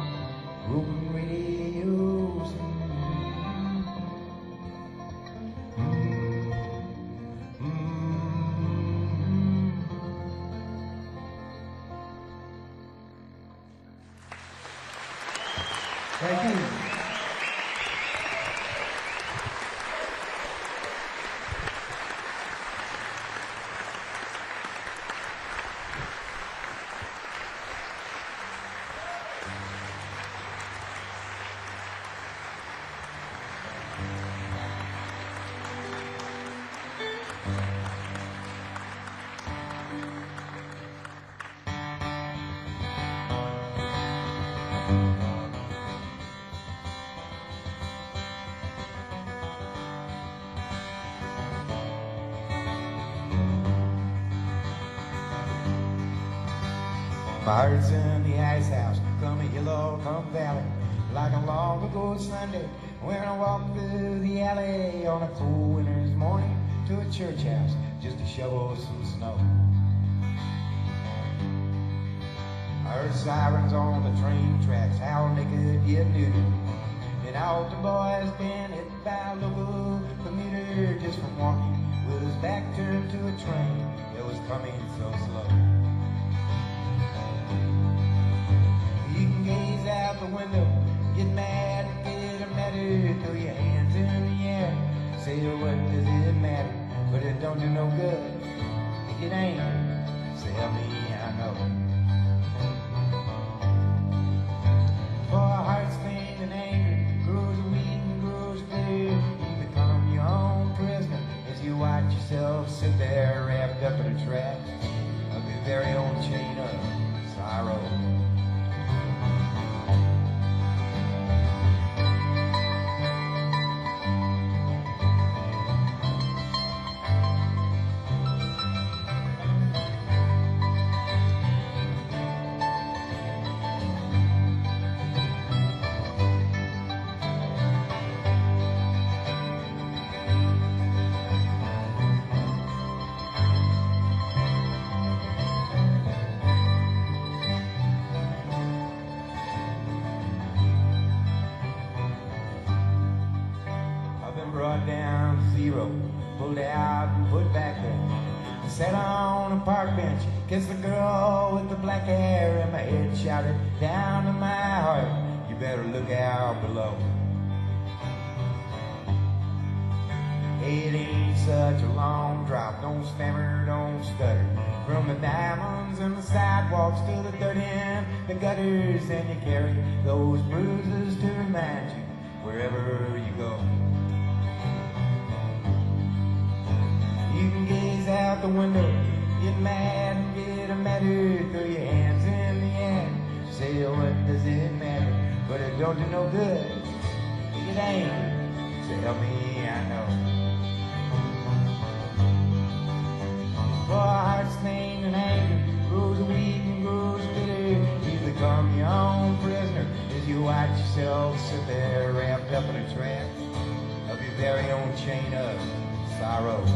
Open radios. Thank you. My heart's in the ice house, come yellow, come valley, like a long ago Sunday when I walked through the alley on a cool winter's morning to a church house just to shovel some snow. I heard sirens on the train tracks, how they could get new. And out the boys been hit by a local commuter just from walking with his back turned to a train that was coming so slow. You can gaze out the window, get mad and get madder, throw your hands in the air, say what does it matter, but it don't do no good to get angry, say help me, I know. For a heart's pain and anger grows weak and grows bitter, you become your own prisoner as you watch yourself sit there wrapped up in a trap of your very own chain of sorrow. Pulled out and put back there. Sat on a park bench, kissed the girl with the black hair, and my head shouted down to my heart, you better look out below. It ain't such a long drop, don't stammer, don't stutter. From the diamonds and the sidewalks to the dirt in the gutters, and you carry those bruises to remind you wherever you go. You can gaze out the window, get mad and get madder, throw your hands in the air, say what does it matter, but it don't do no good to get angry, say help me, I know. For a heart's pain and anger grows weak and grows bitter, you become your own prisoner as you watch yourself sit there wrapped up in a trap of your very own chain of sorrow.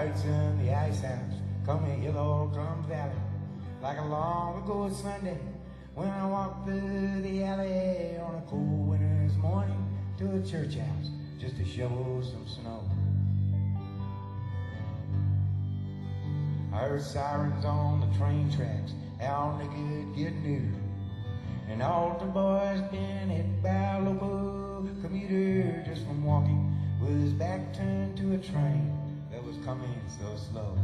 lights in the ice house, come hill or come valley, like a long ago Sunday when I walked through the alley on a cold winter's morning to a church house just to shovel some snow. I heard sirens on the train tracks, how they could get near, and all the boys been hit by a local commuter just from walking with his back turned to a train that was coming so slow.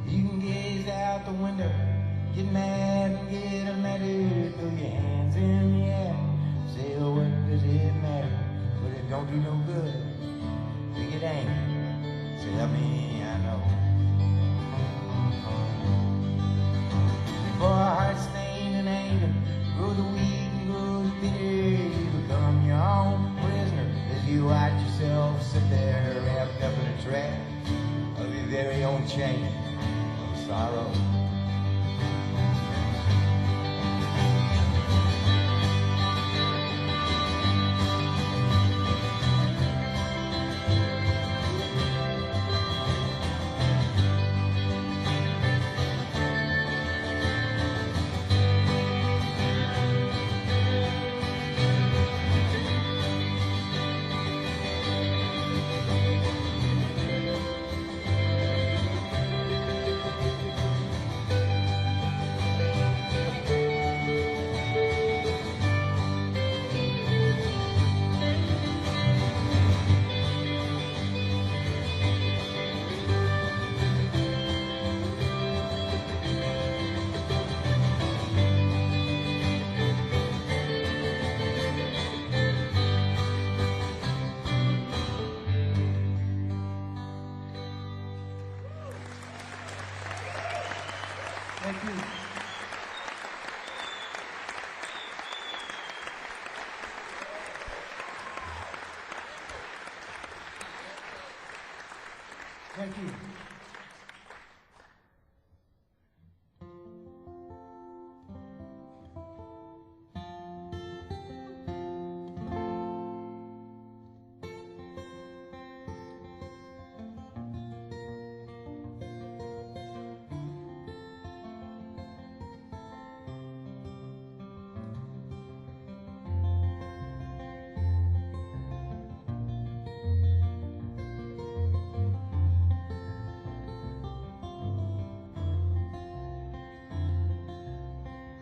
You can gaze out the window, get mad and get unmattered, throw your hands in the air, say, oh, what does it matter? But it don't do no good to get angry, say, help me, I know. For a heart stained in anger, grows the weak and grows bitter, you become your own prisoner as you watch yourself sit there wrapped up in a trap of your very own chain of sorrow. Thank you. Thank you.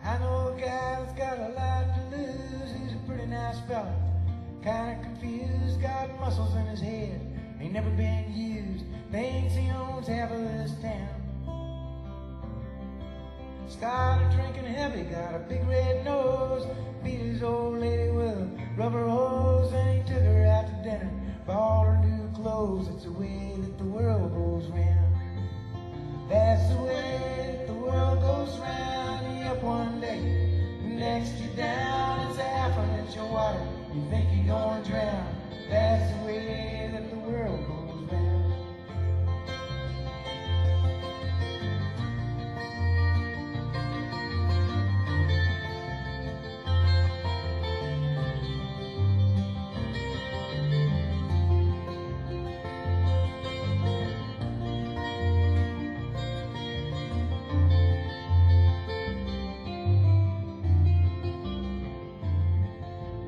I know a guy that's got a lot to lose. He's a pretty nice fella, kinda confused, got muscles in his head, ain't never been used, thinks he owns half of this town. Started drinking heavy, got a big red nose, beat his old lady with a rubber hose, and he took her out to dinner, bought her new clothes. It's the way that the world goes round. That's the way that the world goes round. Up one day, next you're down, it's half an inch of water, you think you're gonna drown. That's the way that the world goes round.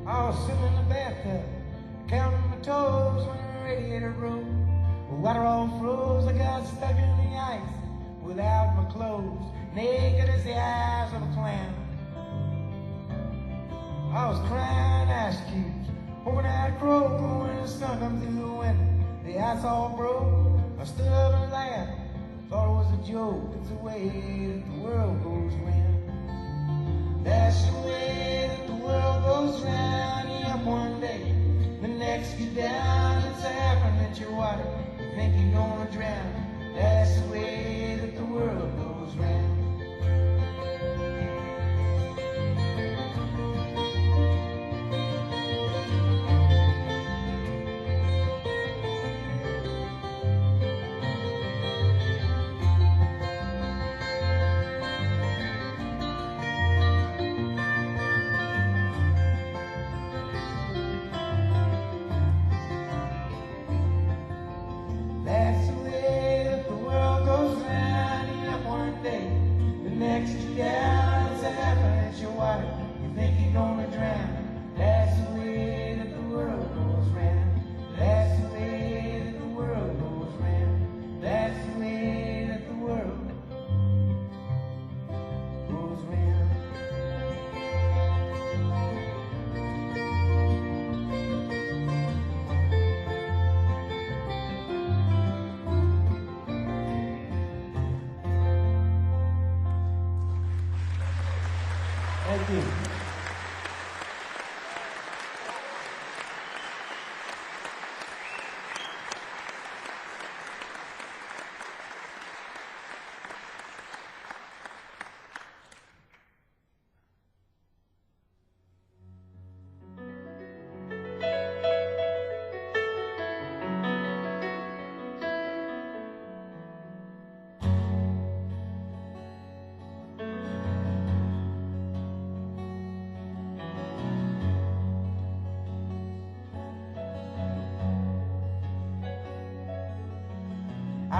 I was sitting in the bathtub, counting my toes when the radiator broke. The water all froze, I got stuck in the ice without my clothes, naked as the eyes of a clown. I was crying ice cubes, hoping I'd croak when the sun come through the window. The ice all broke, I stood up and laughed, thought it was a joke. It's the way that the world goes round. That's the way that the world goes round. Up one day, the next get down, it's half an inch of water, you think you're gonna drown. That's the way that the world goes round.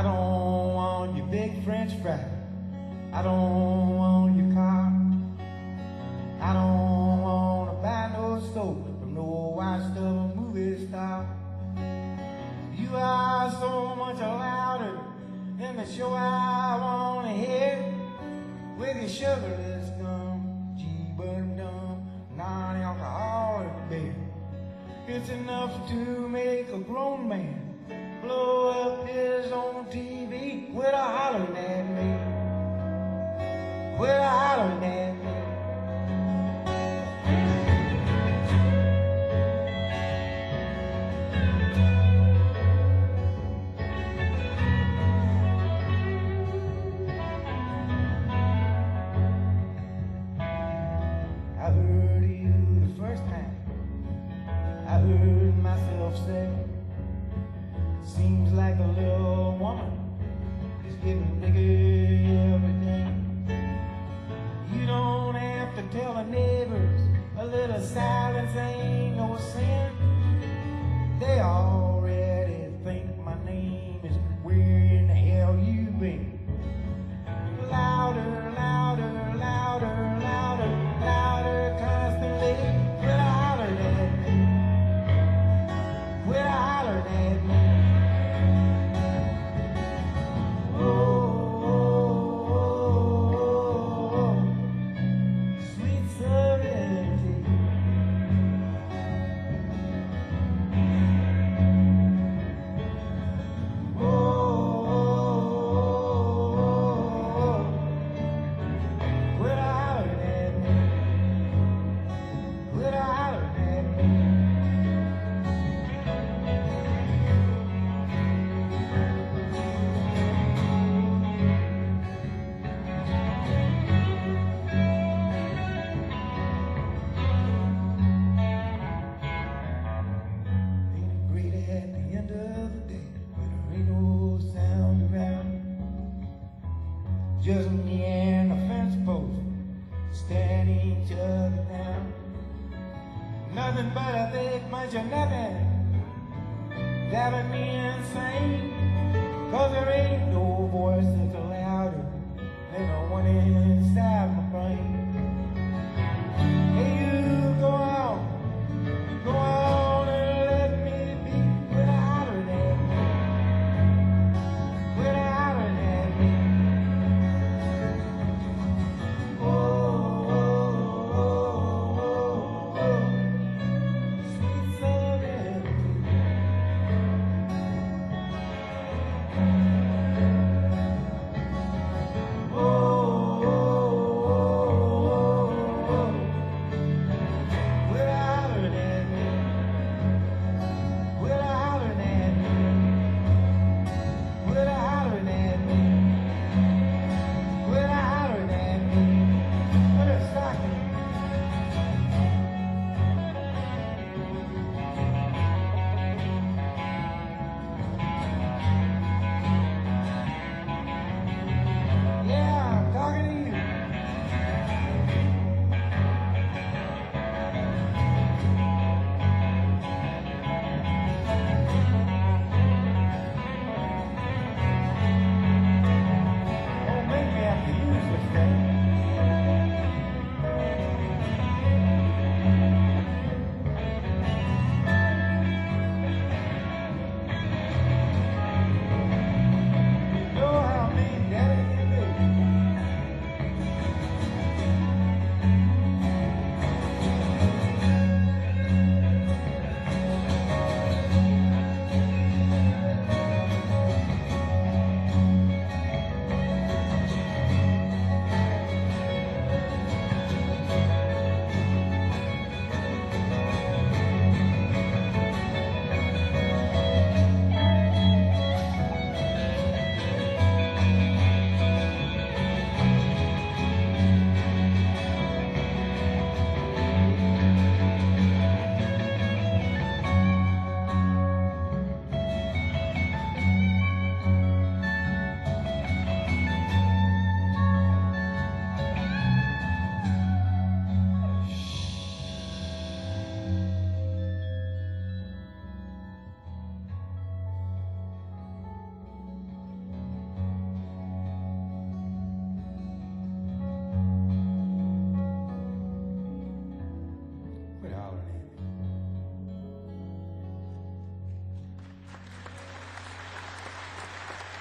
I don't want your big French fry. I don't want your car. I don't want to buy no soap from no washed up movie star. You are so much louder than the show I want to hear. With your sugarless gum, G-bun dumb, non-alcoholic beer. It's enough to make a grown man blow up his own TV. Quit a-hollering at me. Quit a-hollering at me. I heard you the first time. I heard myself say, seems like a little woman is getting bigger every day. You don't have to tell the neighbors a little silence ain't no sin. They already think my name is where in the hell you been. Louder, louder, louder, louder, louder constantly. Quit hollering at me. Quit hollering at me. Oh, oh, oh, oh, sweet serenity. Oh, oh, oh, quit hollering at me. Quit hollering at me. Ain't it great at the end of the day when there ain't no sound around? Just me and a fence post staring each other down. Nothing but a big bunch of nothing driving me insane. 'Cause there ain't no voice that's louder than the one inside my brain. Hey, you go on and let me be. Quit hollering at me. Quit hollering at me. Oh, oh, oh, oh, oh, sweet serenity. Oh, oh, oh,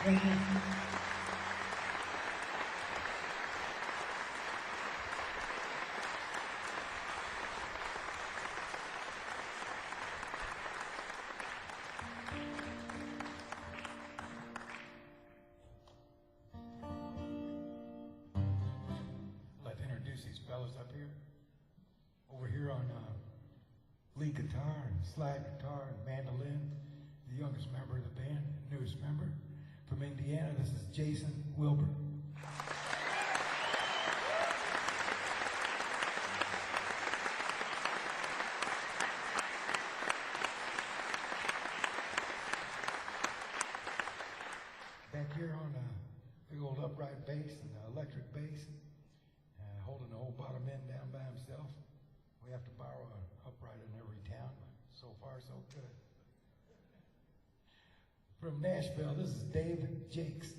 Thank you. I'd like to introduce these fellas up here. Over here on lead guitar and slide guitar and mandolin, the youngest member of the band, newest member. From Indiana, this is Jason Wilbur. Back here on a big old upright bass and electric bass, holding the whole bottom end down by himself. We have to borrow an upright in every town, but so far so good. From Nashville, this is David Jakes.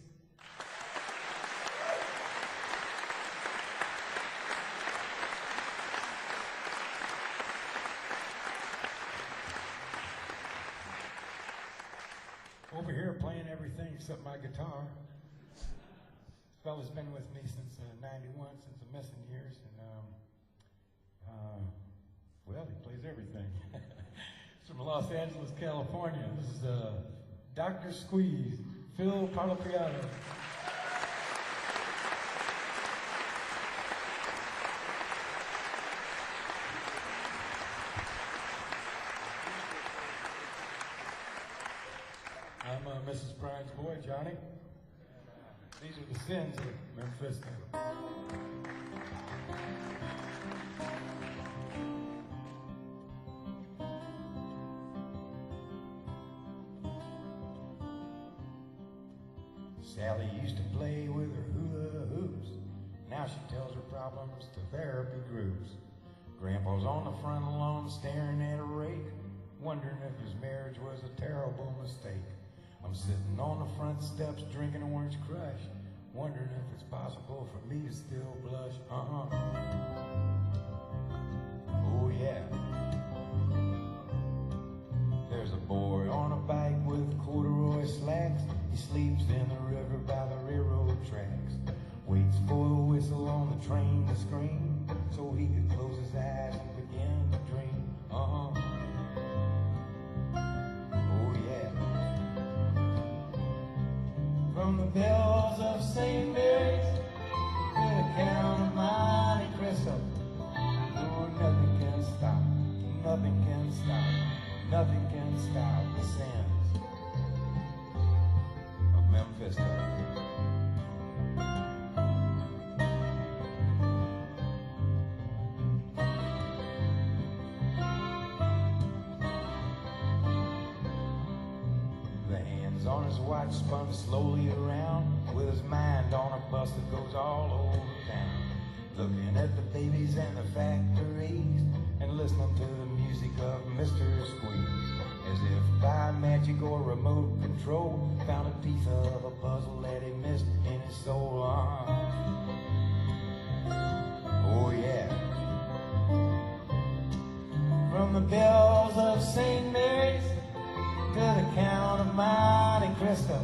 Over here playing everything except my guitar. This fella's been with me since 91, since the missing years, and well, he plays everything. It's from Los Angeles, California. This is Dr. Squeeze, Phil Parlapiano. I'm Mrs. Prine's boy, Johnny. These are the sins of Memphisto. Sally used to play with her hula hoops. Now she tells her problems to therapy groups. Grandpa's on the front lawn staring at a rake, wondering if his marriage was a terrible mistake. I'm sitting on the front steps drinking Orange Crush, wondering if it's possible for me to still blush. Oh yeah. There's a boy on a bike with corduroy slacks. He sleeps in the river by the railroad tracks. Waits for the whistle on the train to scream, so he could close his eyes and begin to dream. Oh yeah. From the bells of St. Mary's to the Count of Monte Cristo, oh, nothing can stop, nothing can stop, nothing can stop the sins of Memphisto. On his watch spun slowly around, with his mind on a bus that goes all over town, looking at the babies and the factories and listening to the music of Mr. Squeeze, as if by magic or remote control found a piece of a puzzle that he missed in his soul. Oh yeah. From the bells of St. Mary's to the Count of Monte Cristo,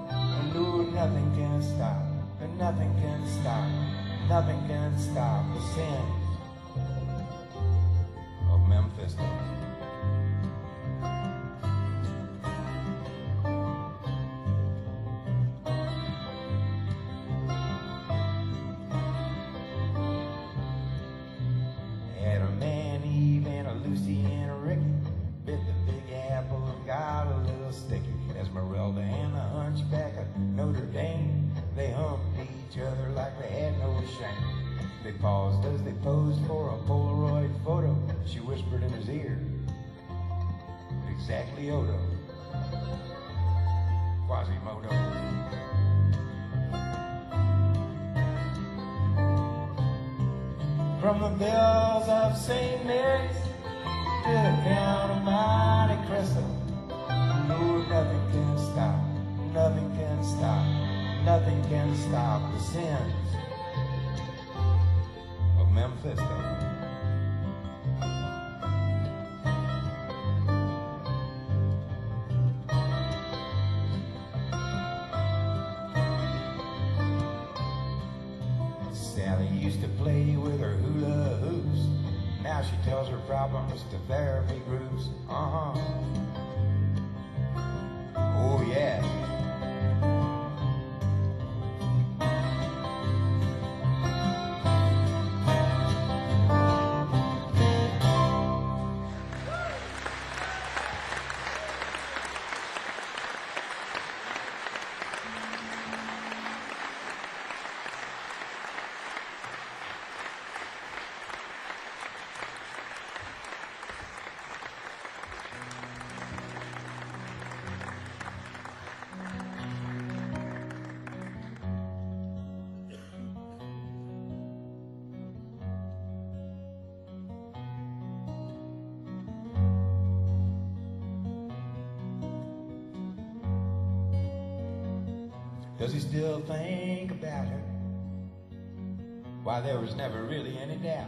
and ooh, nothing can stop, and nothing can stop, nothing can stop the sins of Memphisto. Adam and Eve and a Lucy and a Ricky bit the big apple and got a little sticky. Esmeralda and the hunchback of Notre Dame, they humped each other like they had no shame. They paused as they posed for a Polaroid photo. She whispered in his ear, exactly Odo, Quasimodo. From the bells of St. Mary's to the Count of Monte Cristo, no, nothing can stop, nothing can stop, nothing can stop the sins of Memphisto. now she tells her problems to therapy groups. Oh yeah. Does he still think about her? Why, there was never really any doubt.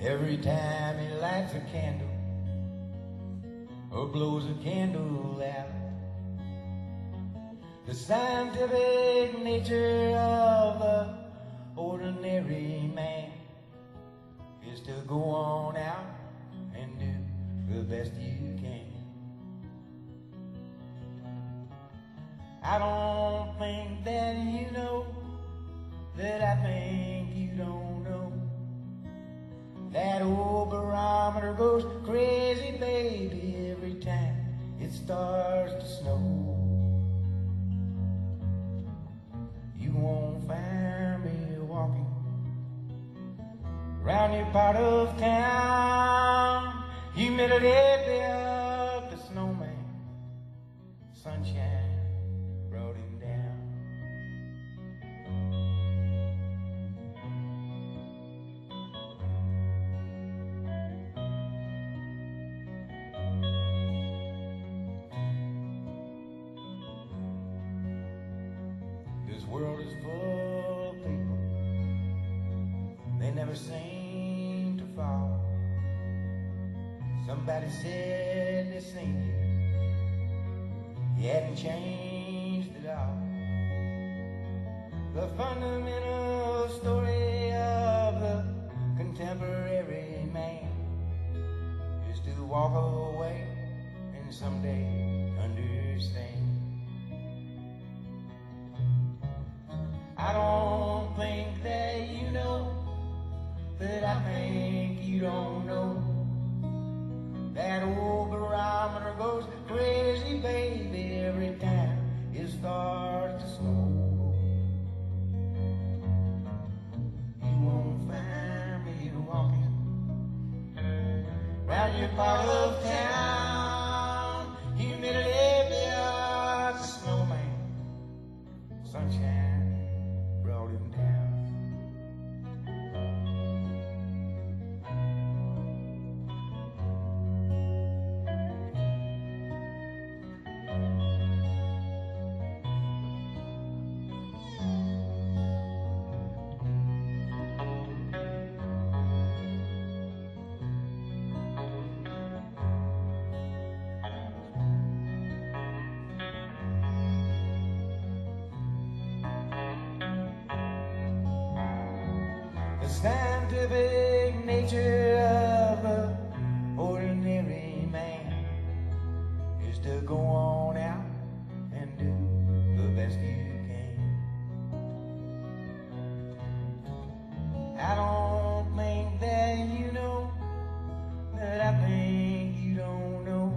Every time he lights a candle or blows a candle out, the scientific nature of the ordinary man is to go on out and do the best you can. I don't think that you know that I think you don't know. That old barometer goes crazy, baby, every time it starts to snow. You won't find me walking around your part of town. Humidity up the snowman, sunshine brought him down. This world is full of people, they never seem to fall. Somebody said they seen you hadn't changed at all. The fundamental story of the contemporary man is to walk away and someday understand. I don't think that you know that I think you don't know. That old barometer goes crazy, baby, every time it starts to snow. You won't find me walking round your part of town. Humidity up the snowman, sunshine brought him down. The scientific nature of the ordinary man is to go on out and do the best you can. I don't think that you know that I think you don't know.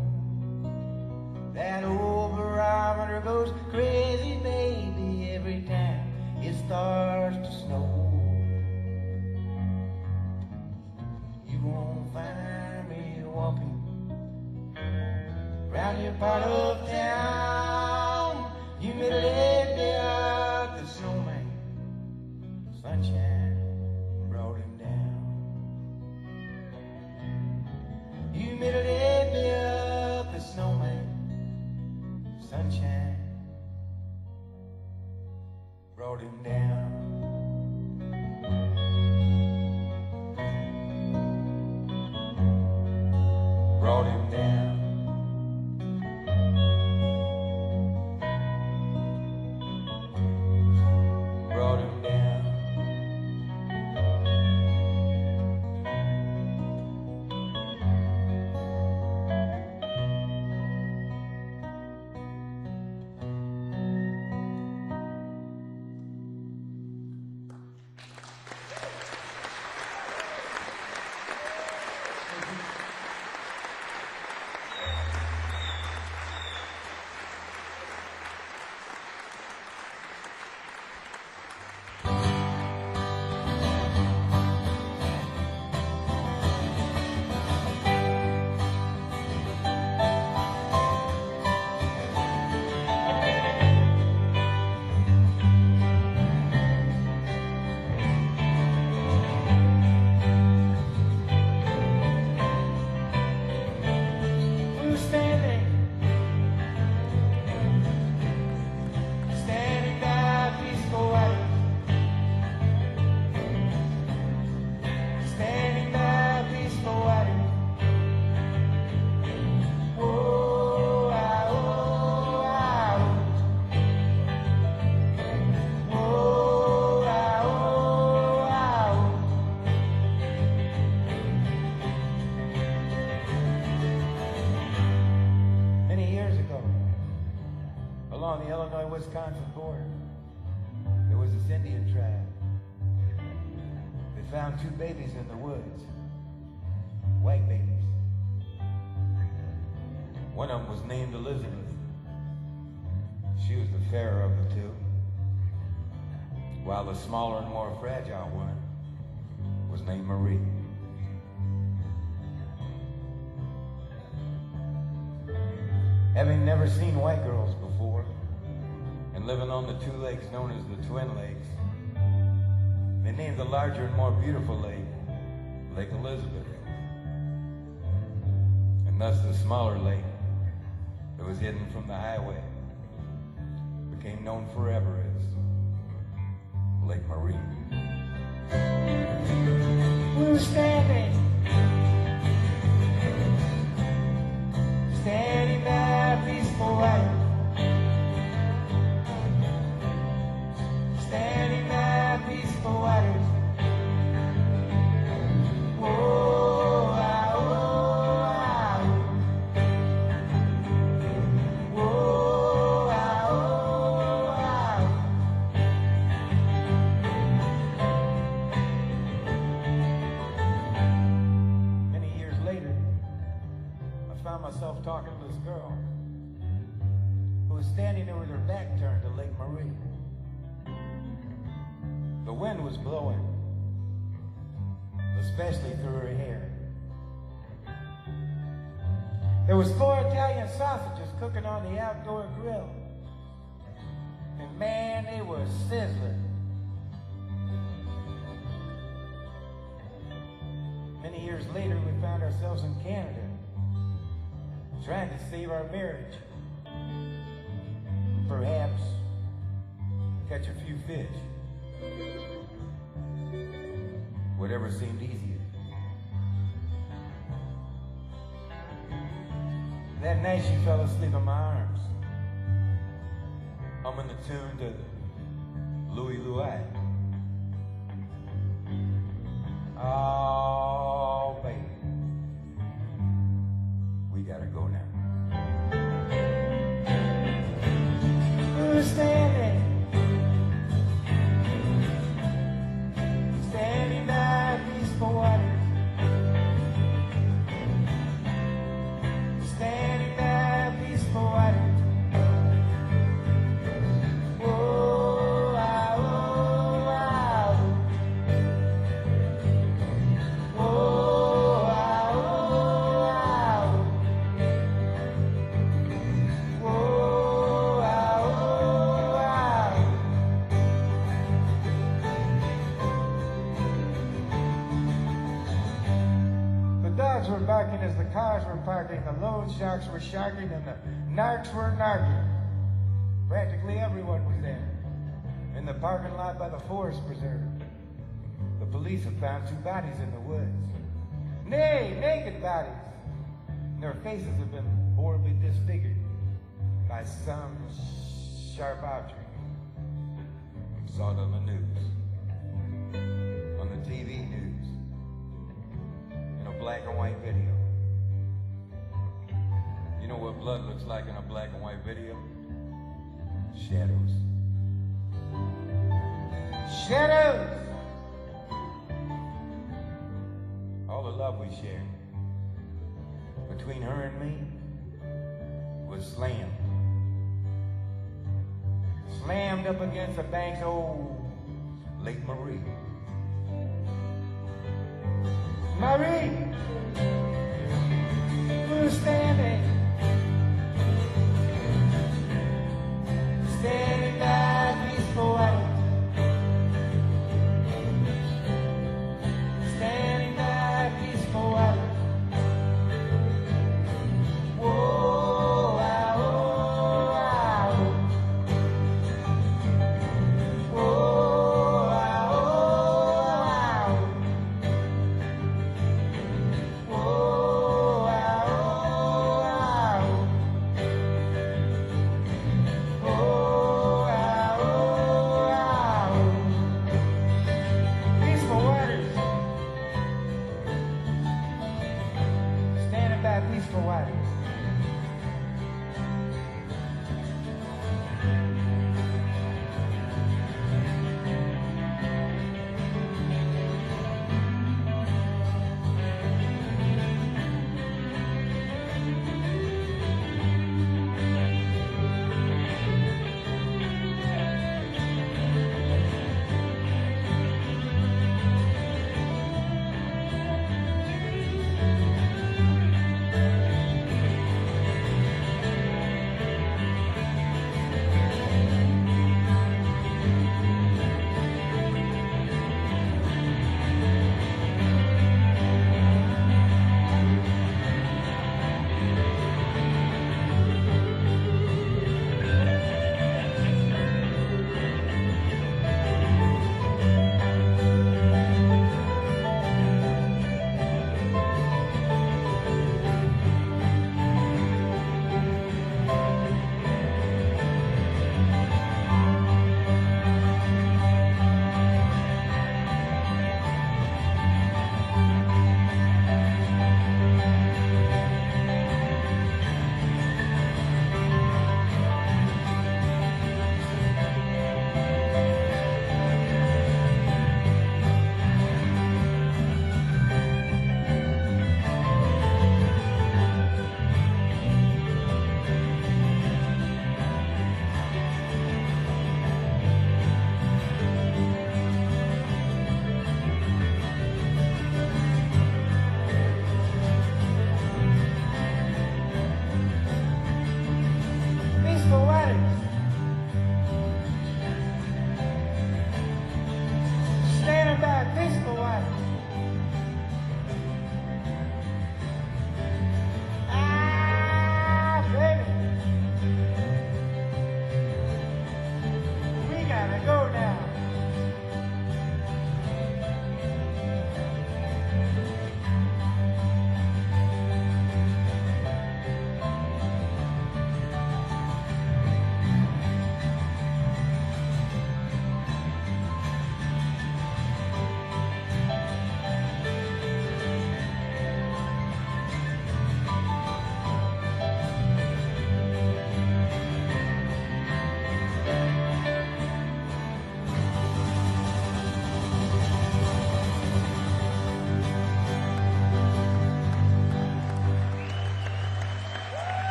That old barometer goes crazy, baby, every time it starts to snow. You won't find me walking round your part of town. Humidity up the snowman, sunshine brought him down. Humidity up the snowman, sunshine brought him down. Brought him down. Brought him down. along the Illinois-Wisconsin border, there was this Indian tribe. They found 2 babies in the woods, white babies. One of them was named Elizabeth. She was the fairer of the 2, while the smaller and more fragile one was named Marie. Having never seen white girls before, and living on the 2 lakes known as the Twin Lakes, they named the larger and more beautiful lake, Lake Elizabeth. And thus the smaller lake that was hidden from the highway became known forever as Lake Marie. We were standing by peaceful water, standing by peaceful waters. Whoa, ah, whoa, ah. Whoa, ah, whoa, ah. Many years later, I found myself talking to this girl who was standing there with her back turned to Lake Marie. The wind was blowing, especially through her hair. There was 4 Italian sausages cooking on the outdoor grill. And man, they were sizzling. Many years later, we found ourselves in Canada, trying to save our marriage. Perhaps catch a few fish. Whatever seemed easier. That night she fell asleep in my arms, humming the tune to Louie Louie. Oh, baby, we gotta go now. We're standing by peaceful waters, standing by peaceful waters. Whoa, ah, whoa, ah. Whoa, ah, whoa, ah. Whoa, ah, whoa, ah. The dogs were barking as the cars were parking, the loan sharks were sharking, and the narcs were narking. Practically everyone was there. In the parking lot by the forest preserve, the police have found 2 bodies in the woods. Nay, naked bodies. And their faces have been horribly disfigured by some sharp object. Saw it on the news, on the TV news, in a black and white video. You know what blood looks like in a black and white video? Shadows. Shadows! All the love we shared between her and me was slammed. Slammed up against the banks of old Lake Marie. Marie! We're standing by peaceful waters. Standing by peaceful waters. Whoa, ah, whoa, ah. Whoa, ah, whoa, ah. Whoa, ah, whoa, ah. Whoa, ah, whoa, ah. Peaceful waters. Standing by peaceful waters.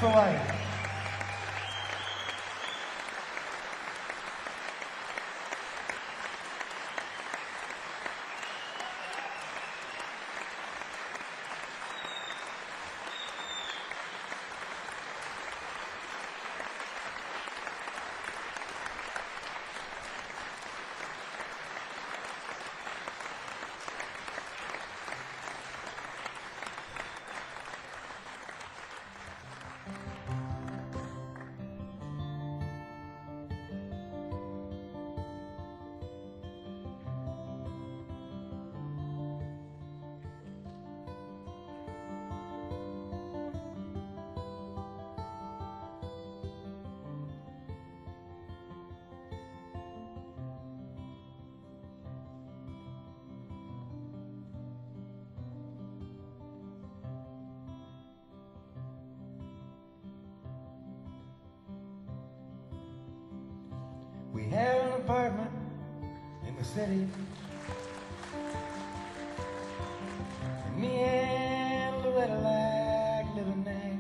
Bottomless Lake. We had an apartment in the city. And me and Loretta like living there.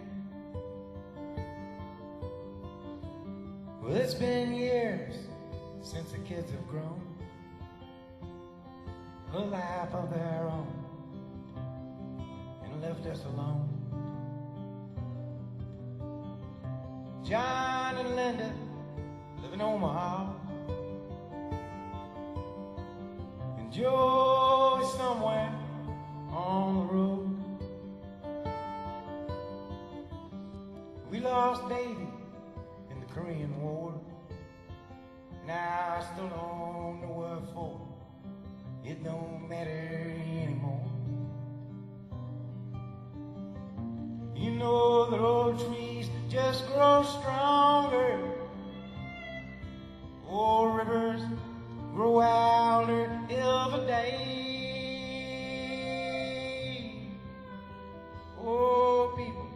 Well, it's been years since the kids have grown a life of their own and left us alone. John and Linda live in Omaha, and Joe is somewhere on the road. We lost Davy in the Korean War. Now I still don't know what for. It don't matter anymore. You know the old trees just grow stronger. Old rivers grow wilder every day. Oh, people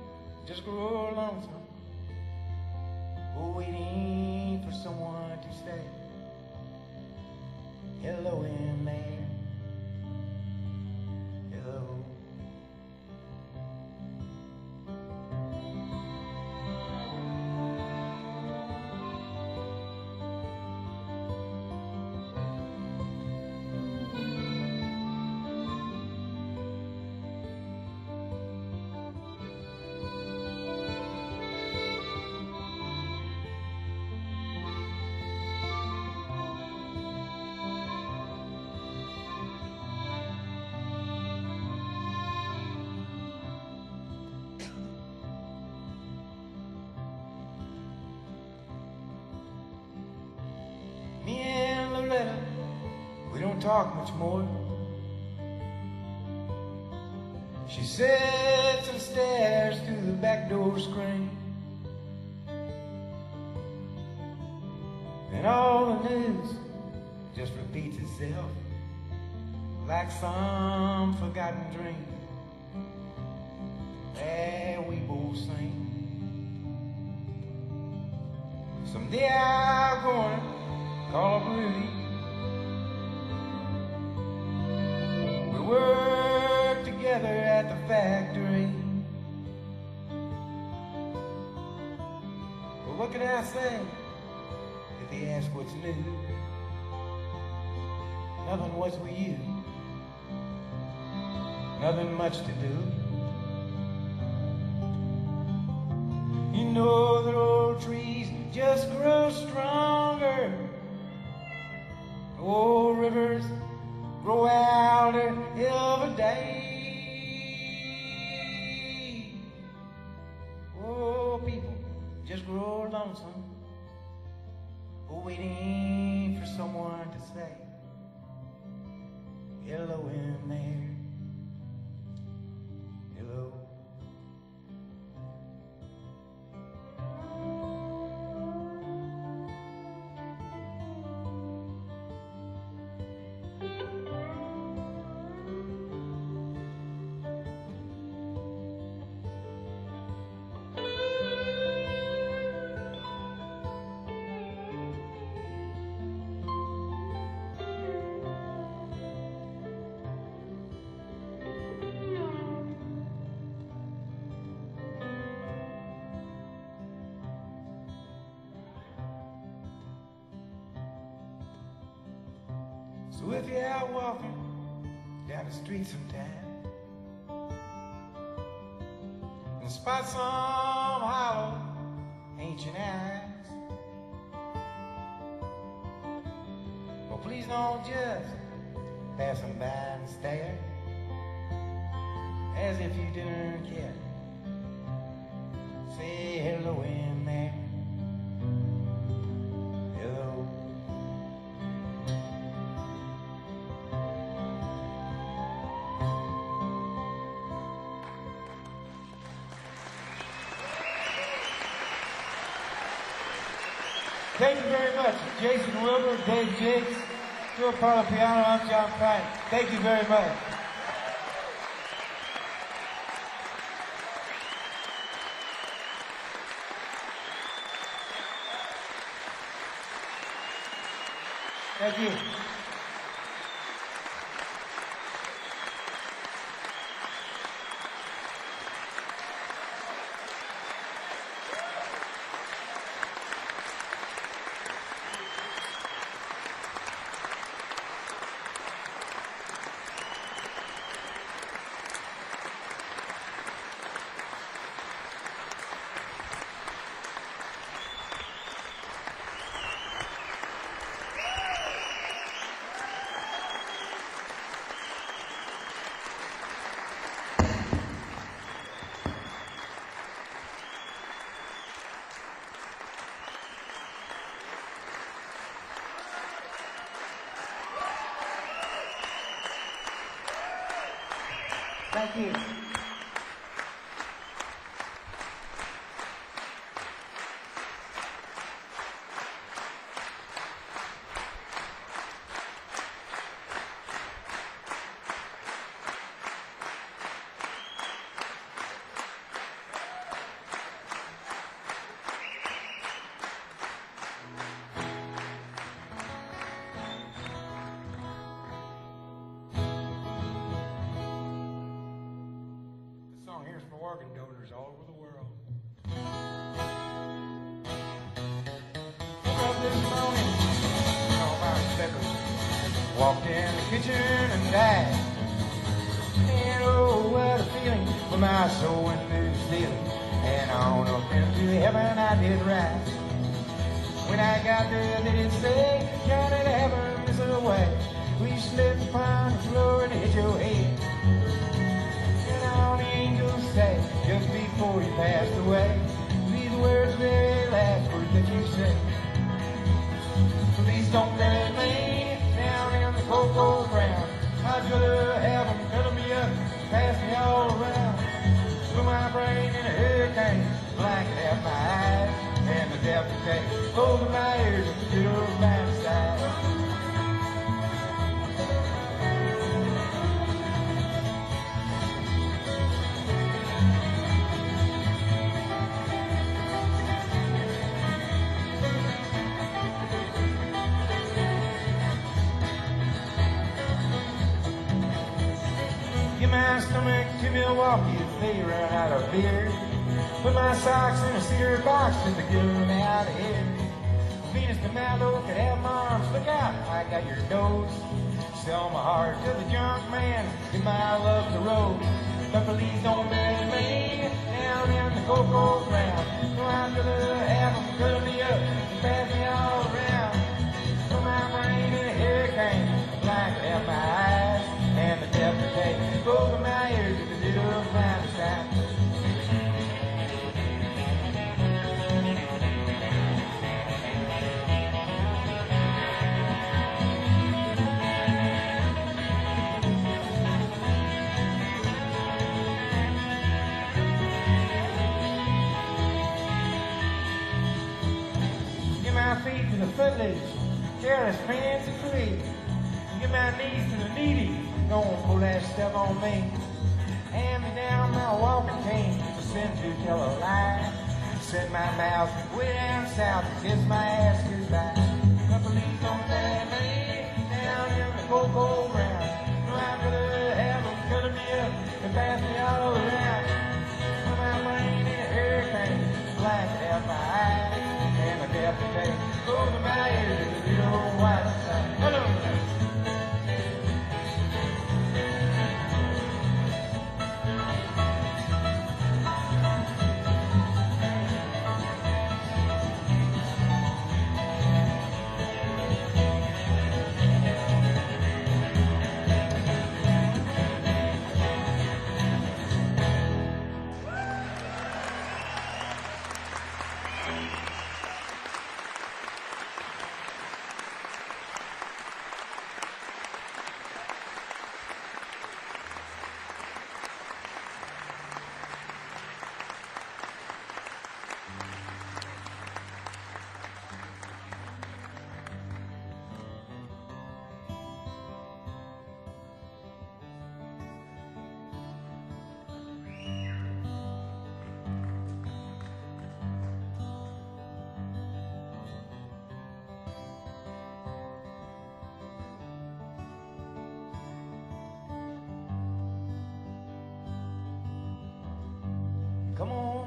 just grow lonesome, waiting for someone to say hello in there. Hello. Me and Loretta, we don't talk much more. She sits and stares through the back door screen, and all the news just repeats itself like some forgotten dream that we both sing. Someday I'm gonna call up Rudy. We work together at the factory. But what can I say if they ask what's new? Nothing was with you. Nothing much to do. You know that old trees just grow stronger. Old rivers grow wilder every day. Oh, people just grow lonesome, waiting for someone to say hello in there. Hello. So if you're out walking down the street sometime and spot some hollow ancient eyes, well, please don't just pass them by and stare as if you didn't care. Say hello in there. Hello. Thank you very much. Jason Wilbur, Dave Jakes, Stuart Parlo piano, I'm John Prine. Thank you very much. Thank you. Thank you. Organ donors all over the world. Woke up this morning, all my speckles, walked in the kitchen and died. And oh, what a feeling when my soul went through the ceiling, and on up into heaven I did rise. When I got there, they did say, counted heaven this away. We slipped upon the floor and hit your head. Say, just before you passed away, these words, very last words that you said. Please don't let me down in the cold, cold ground. I'd rather have them cuddle me up, pass me all around. Through my brain in a hurricane, blanket out my eyes, and the devil take over my ears and the good old man side. My stomach to Milwaukee if they run out of beer. Put my socks in a cedar box and to get them out of here. Venus de Malo could have my arms. Look out, I got your nose. Sell my heart to the junk man. Give my love to road. But please don't bury me down in the cold, cold ground. No, I'd rather have them cuddle me up and pass me all around. Put my brain in a hurricane, blinded out my eyes, and the devil take over my ears with the little blind side. Get my feet to the footloose, careless pants and free. Get my knees to the needy. Don't pull that stuff on me. Hand me down my walking cane to send to tell a lie. Set my mouth way down south and kiss my ass goodbye. But please don't let me down in the cold, cold ground. No, I'd rather have them cuddle me up and pass me all around. Put my brain in a hurricane, blanket out my eyes, and the death to take over my ears with the little white side. Hello.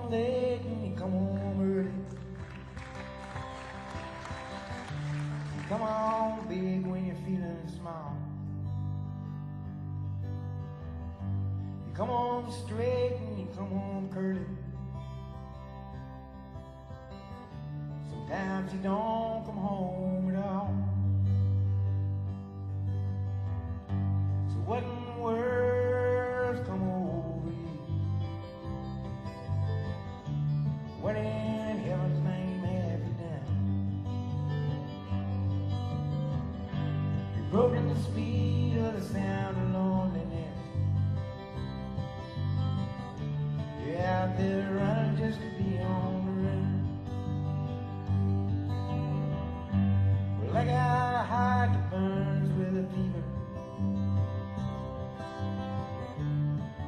on late and you come home early. You come on big when you're feeling small. You come home straight and you come home curly. Sometimes you don't come home at all. So what in the world's come over you? What in heaven's name have you done? You've broken the speed of the sound of loneliness. You're out there running just to be on the run. Well, I got a heart that burns with a fever.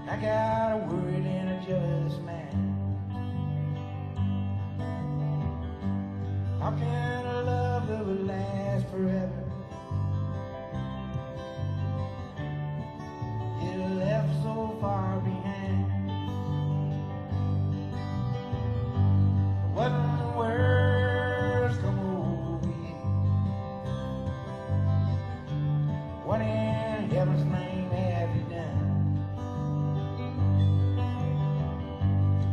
I got a worried and a jealous man. How can a love that would last forever get left so far behind? What in the world's come over you? What in heaven's name have you done?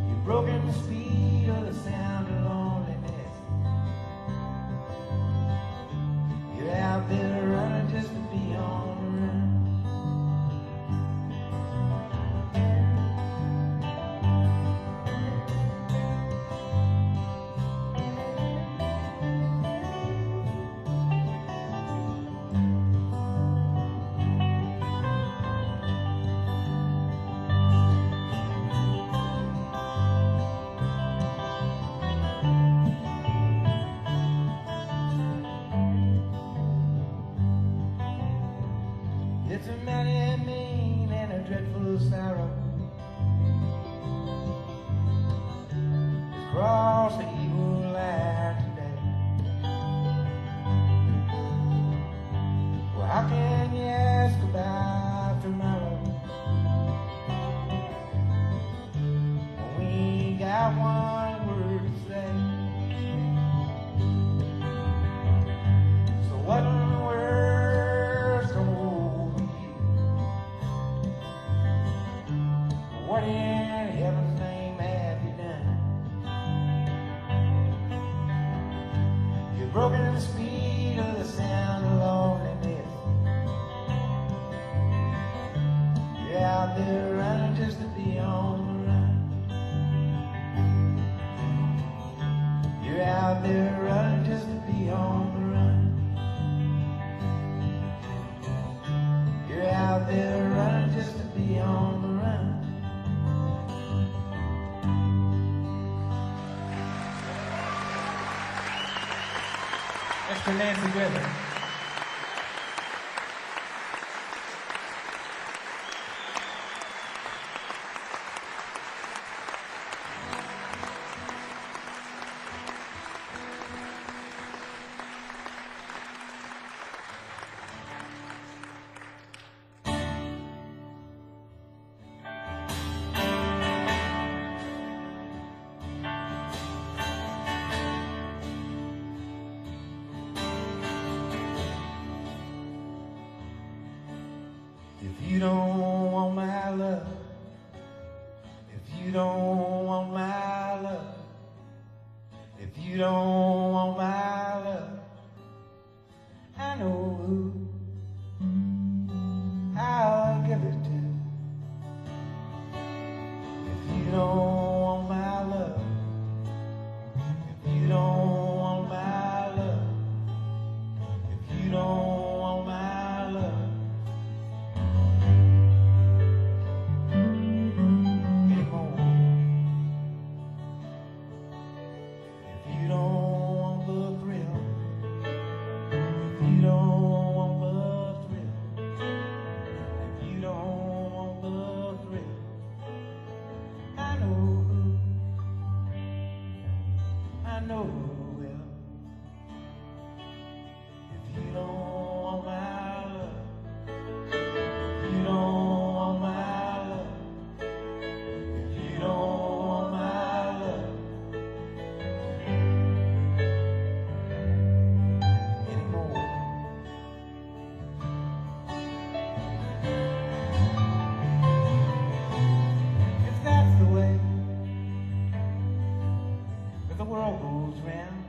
You've broken the speed of the sound of loneliness. You're out there running just to be on the run. It's a mighty mean and a dreadful sorrow. It's crossed the evil line today. Well, how can you ask about tomorrow when we ain't got one word to say? So what in the world's come over you? What in heaven's name have you done? You've broken the speed of the sound of loneliness. You're out there running just to be on the run. You're out there running just to be on the run. You're out there running just to be on the run. Mr. Nancy Griffin. If you don't want my love, if you don't want my love, if you don't want my love, I know who I'll give it to. If you don't want my love, if you don't want my love, if you don't want my love, world goes round,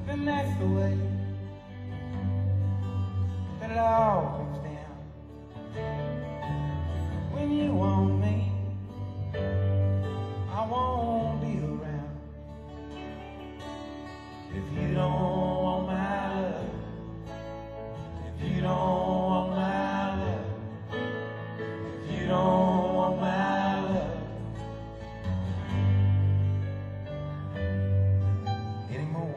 then that's the way that it all comes down. When you want me, I won't be around. If you don't want my love, if you don't want my love, if you don't want my love anymore.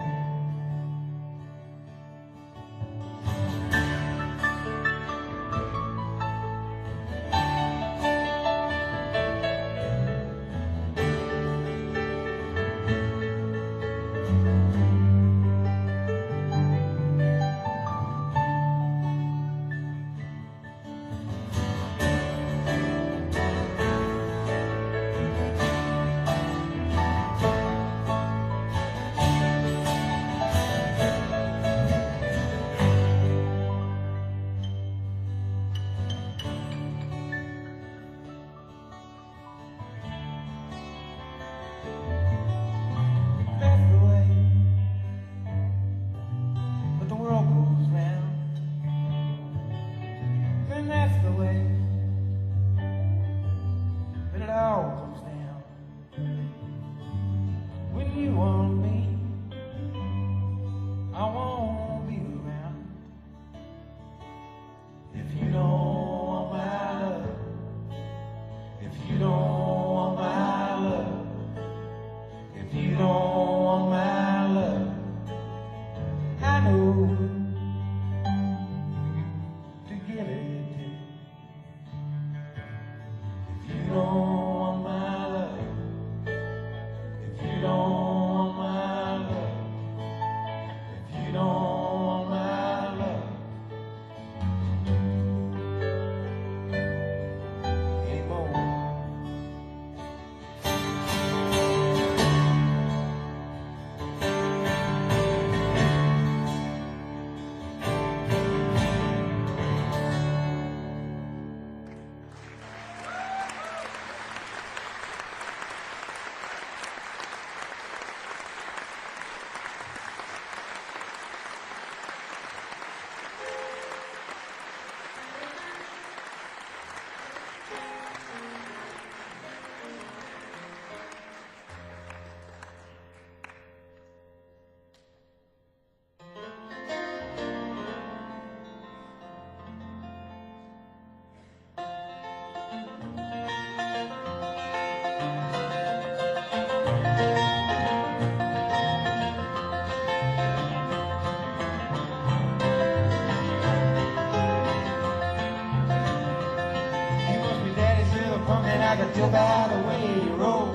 I can tell by the way you roll.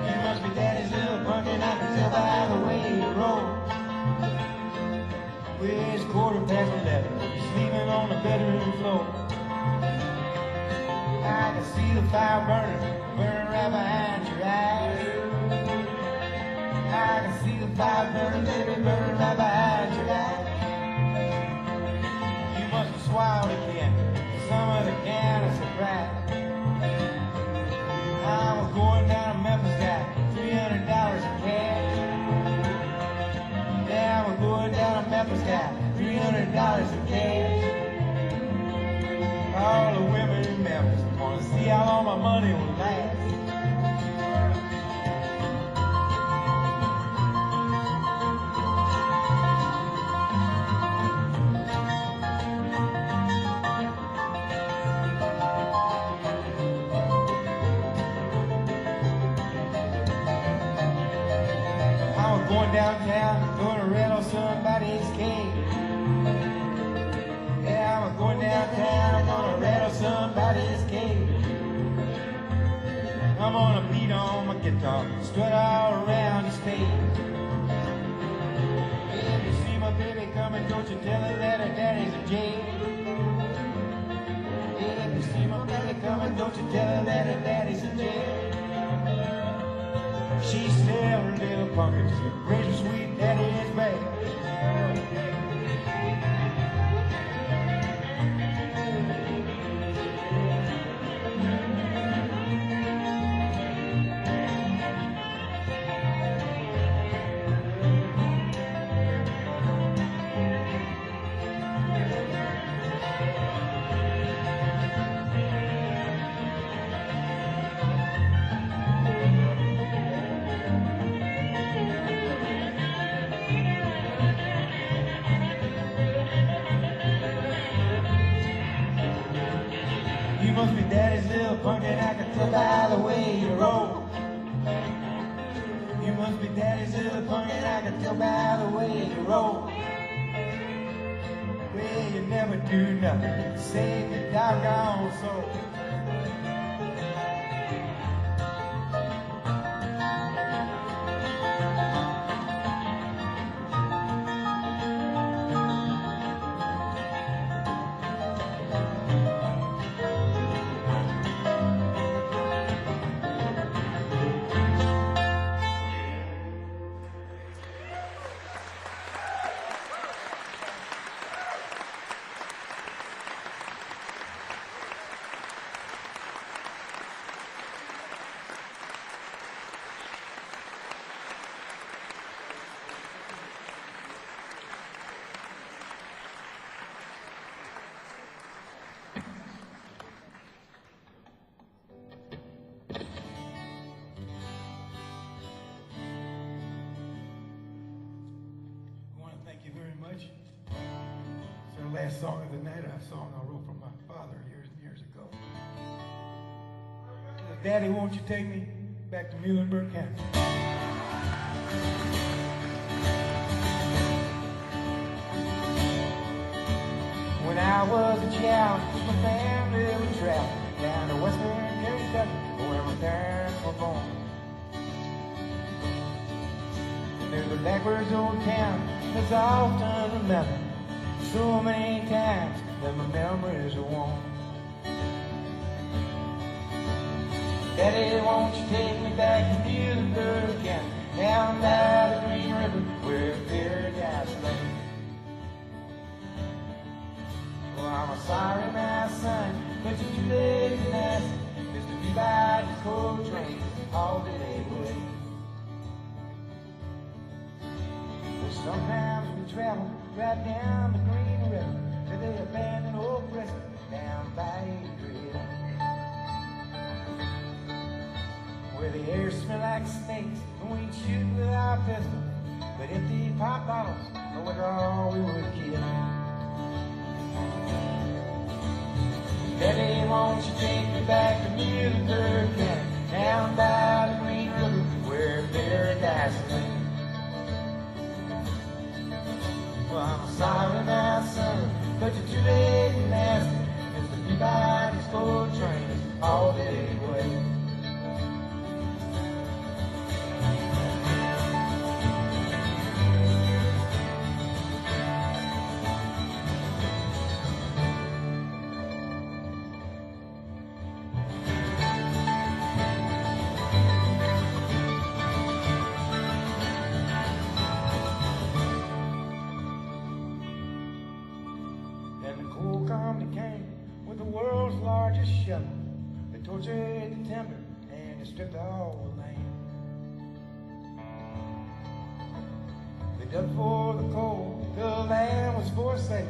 You must be daddy's little pumpkin, I can tell by the way you roll. Well, it's 11:15, you're sleeping on the bedroom floor. I can see the fire burning right behind your eyes. I can see the fire burning, baby, burning right behind your eyes. You must have swallowed again. Some of the can of surprise. I was going down to Memphis, got $300 in cash. Yeah, I was going down to Memphis, got $300 in cash. All the women in Memphis want to see how long my money will last. Going downtown, going to rattle somebody's cage. Yeah, I'm going downtown, I'm gonna rattle somebody's cage. I'm gonna beat on my guitar, strut all around the stage. If you see my baby coming, don't you tell her that her daddy's in jail. If you see my baby coming, don't you tell her that her daddy's in jail. She's still a little pumpkin, raise her sweet daddy's back. must be daddy's little punk, and I can tell by the way you roll. You must be daddy's little punk, and I can tell by the way you roll. Well, you never do nothing to save your doggone soul. Last song of the night, a song I wrote for my father years and years ago. Daddy, won't you take me back to Muhlenberg County? When I was a child, my family would travel down to western Kentucky, where my parents were born. And there's a backwards old town that's often remembered so many times that my memories are worn. Daddy, won't you take me back to Muhlenberg County, down by the Green River, where paradise lay. Well, I'm sorry, my son, but you're too late to ask, Mr. Peabody's coal train all the day away. Well, sometimes we travel right down the Green River to the abandoned old prison down by Adrian, where the air smell like snakes and we shoot with our pistols, but empty pop bottles was all we would kill. Daddy, won't you take me back to Muhlenberg County, down by the Green River, where paradise lay. Well, I'm sorry, my son, but you're too late and nasty. Mr. Peabody's coal train is all the day away. They tortured the timber and they stripped all the land. They dug for the coal, the land was for sale,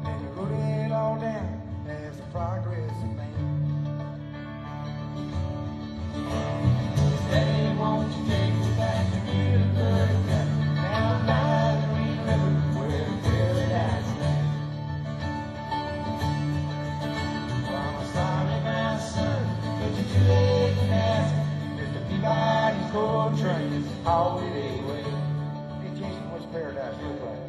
and they wrote it all down as the progress of man. Daddy, won't you take me back to Muhlenberg County, down by the Green River, where paradise lay. Too late and ask Mr. Peabody's coal train is all the day away. Hey Jason, what's paradise look like?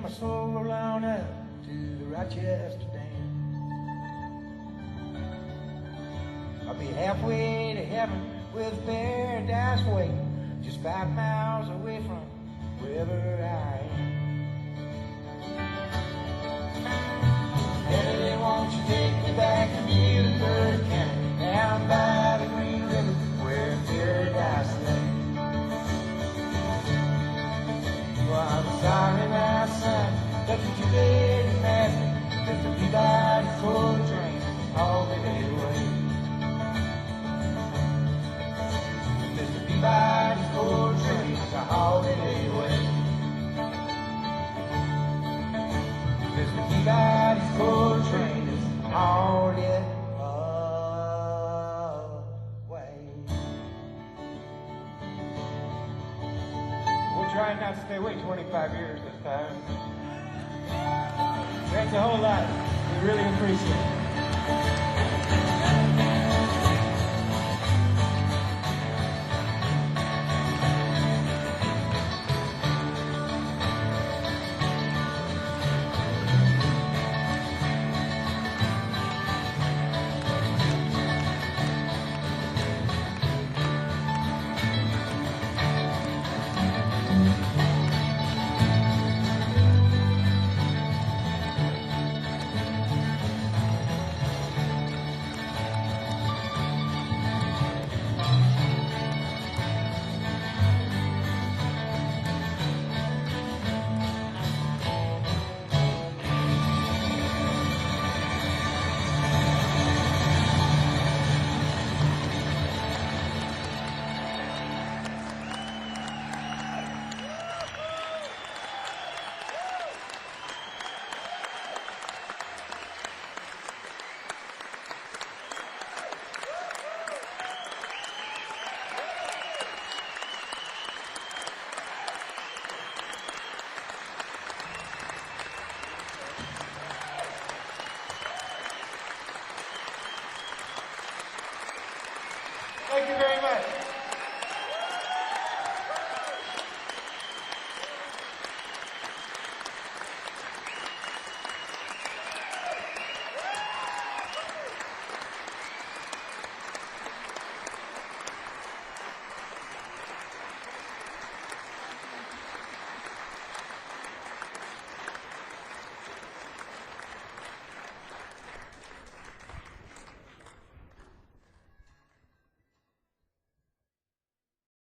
My soul roll on up to the Rochester Dam. I'll be halfway to heaven with paradise waiting, just 5 miles away from wherever I am. Daddy, won't you take me back to Muhlenberg County, down by the Green River, where paradise lay. Well, I'm sorry, my son, but you're too late and nasty. Mr. Peabody's coal train all the day away. trying not to stay away 25 years this time. Thanks a whole lot. We really appreciate it.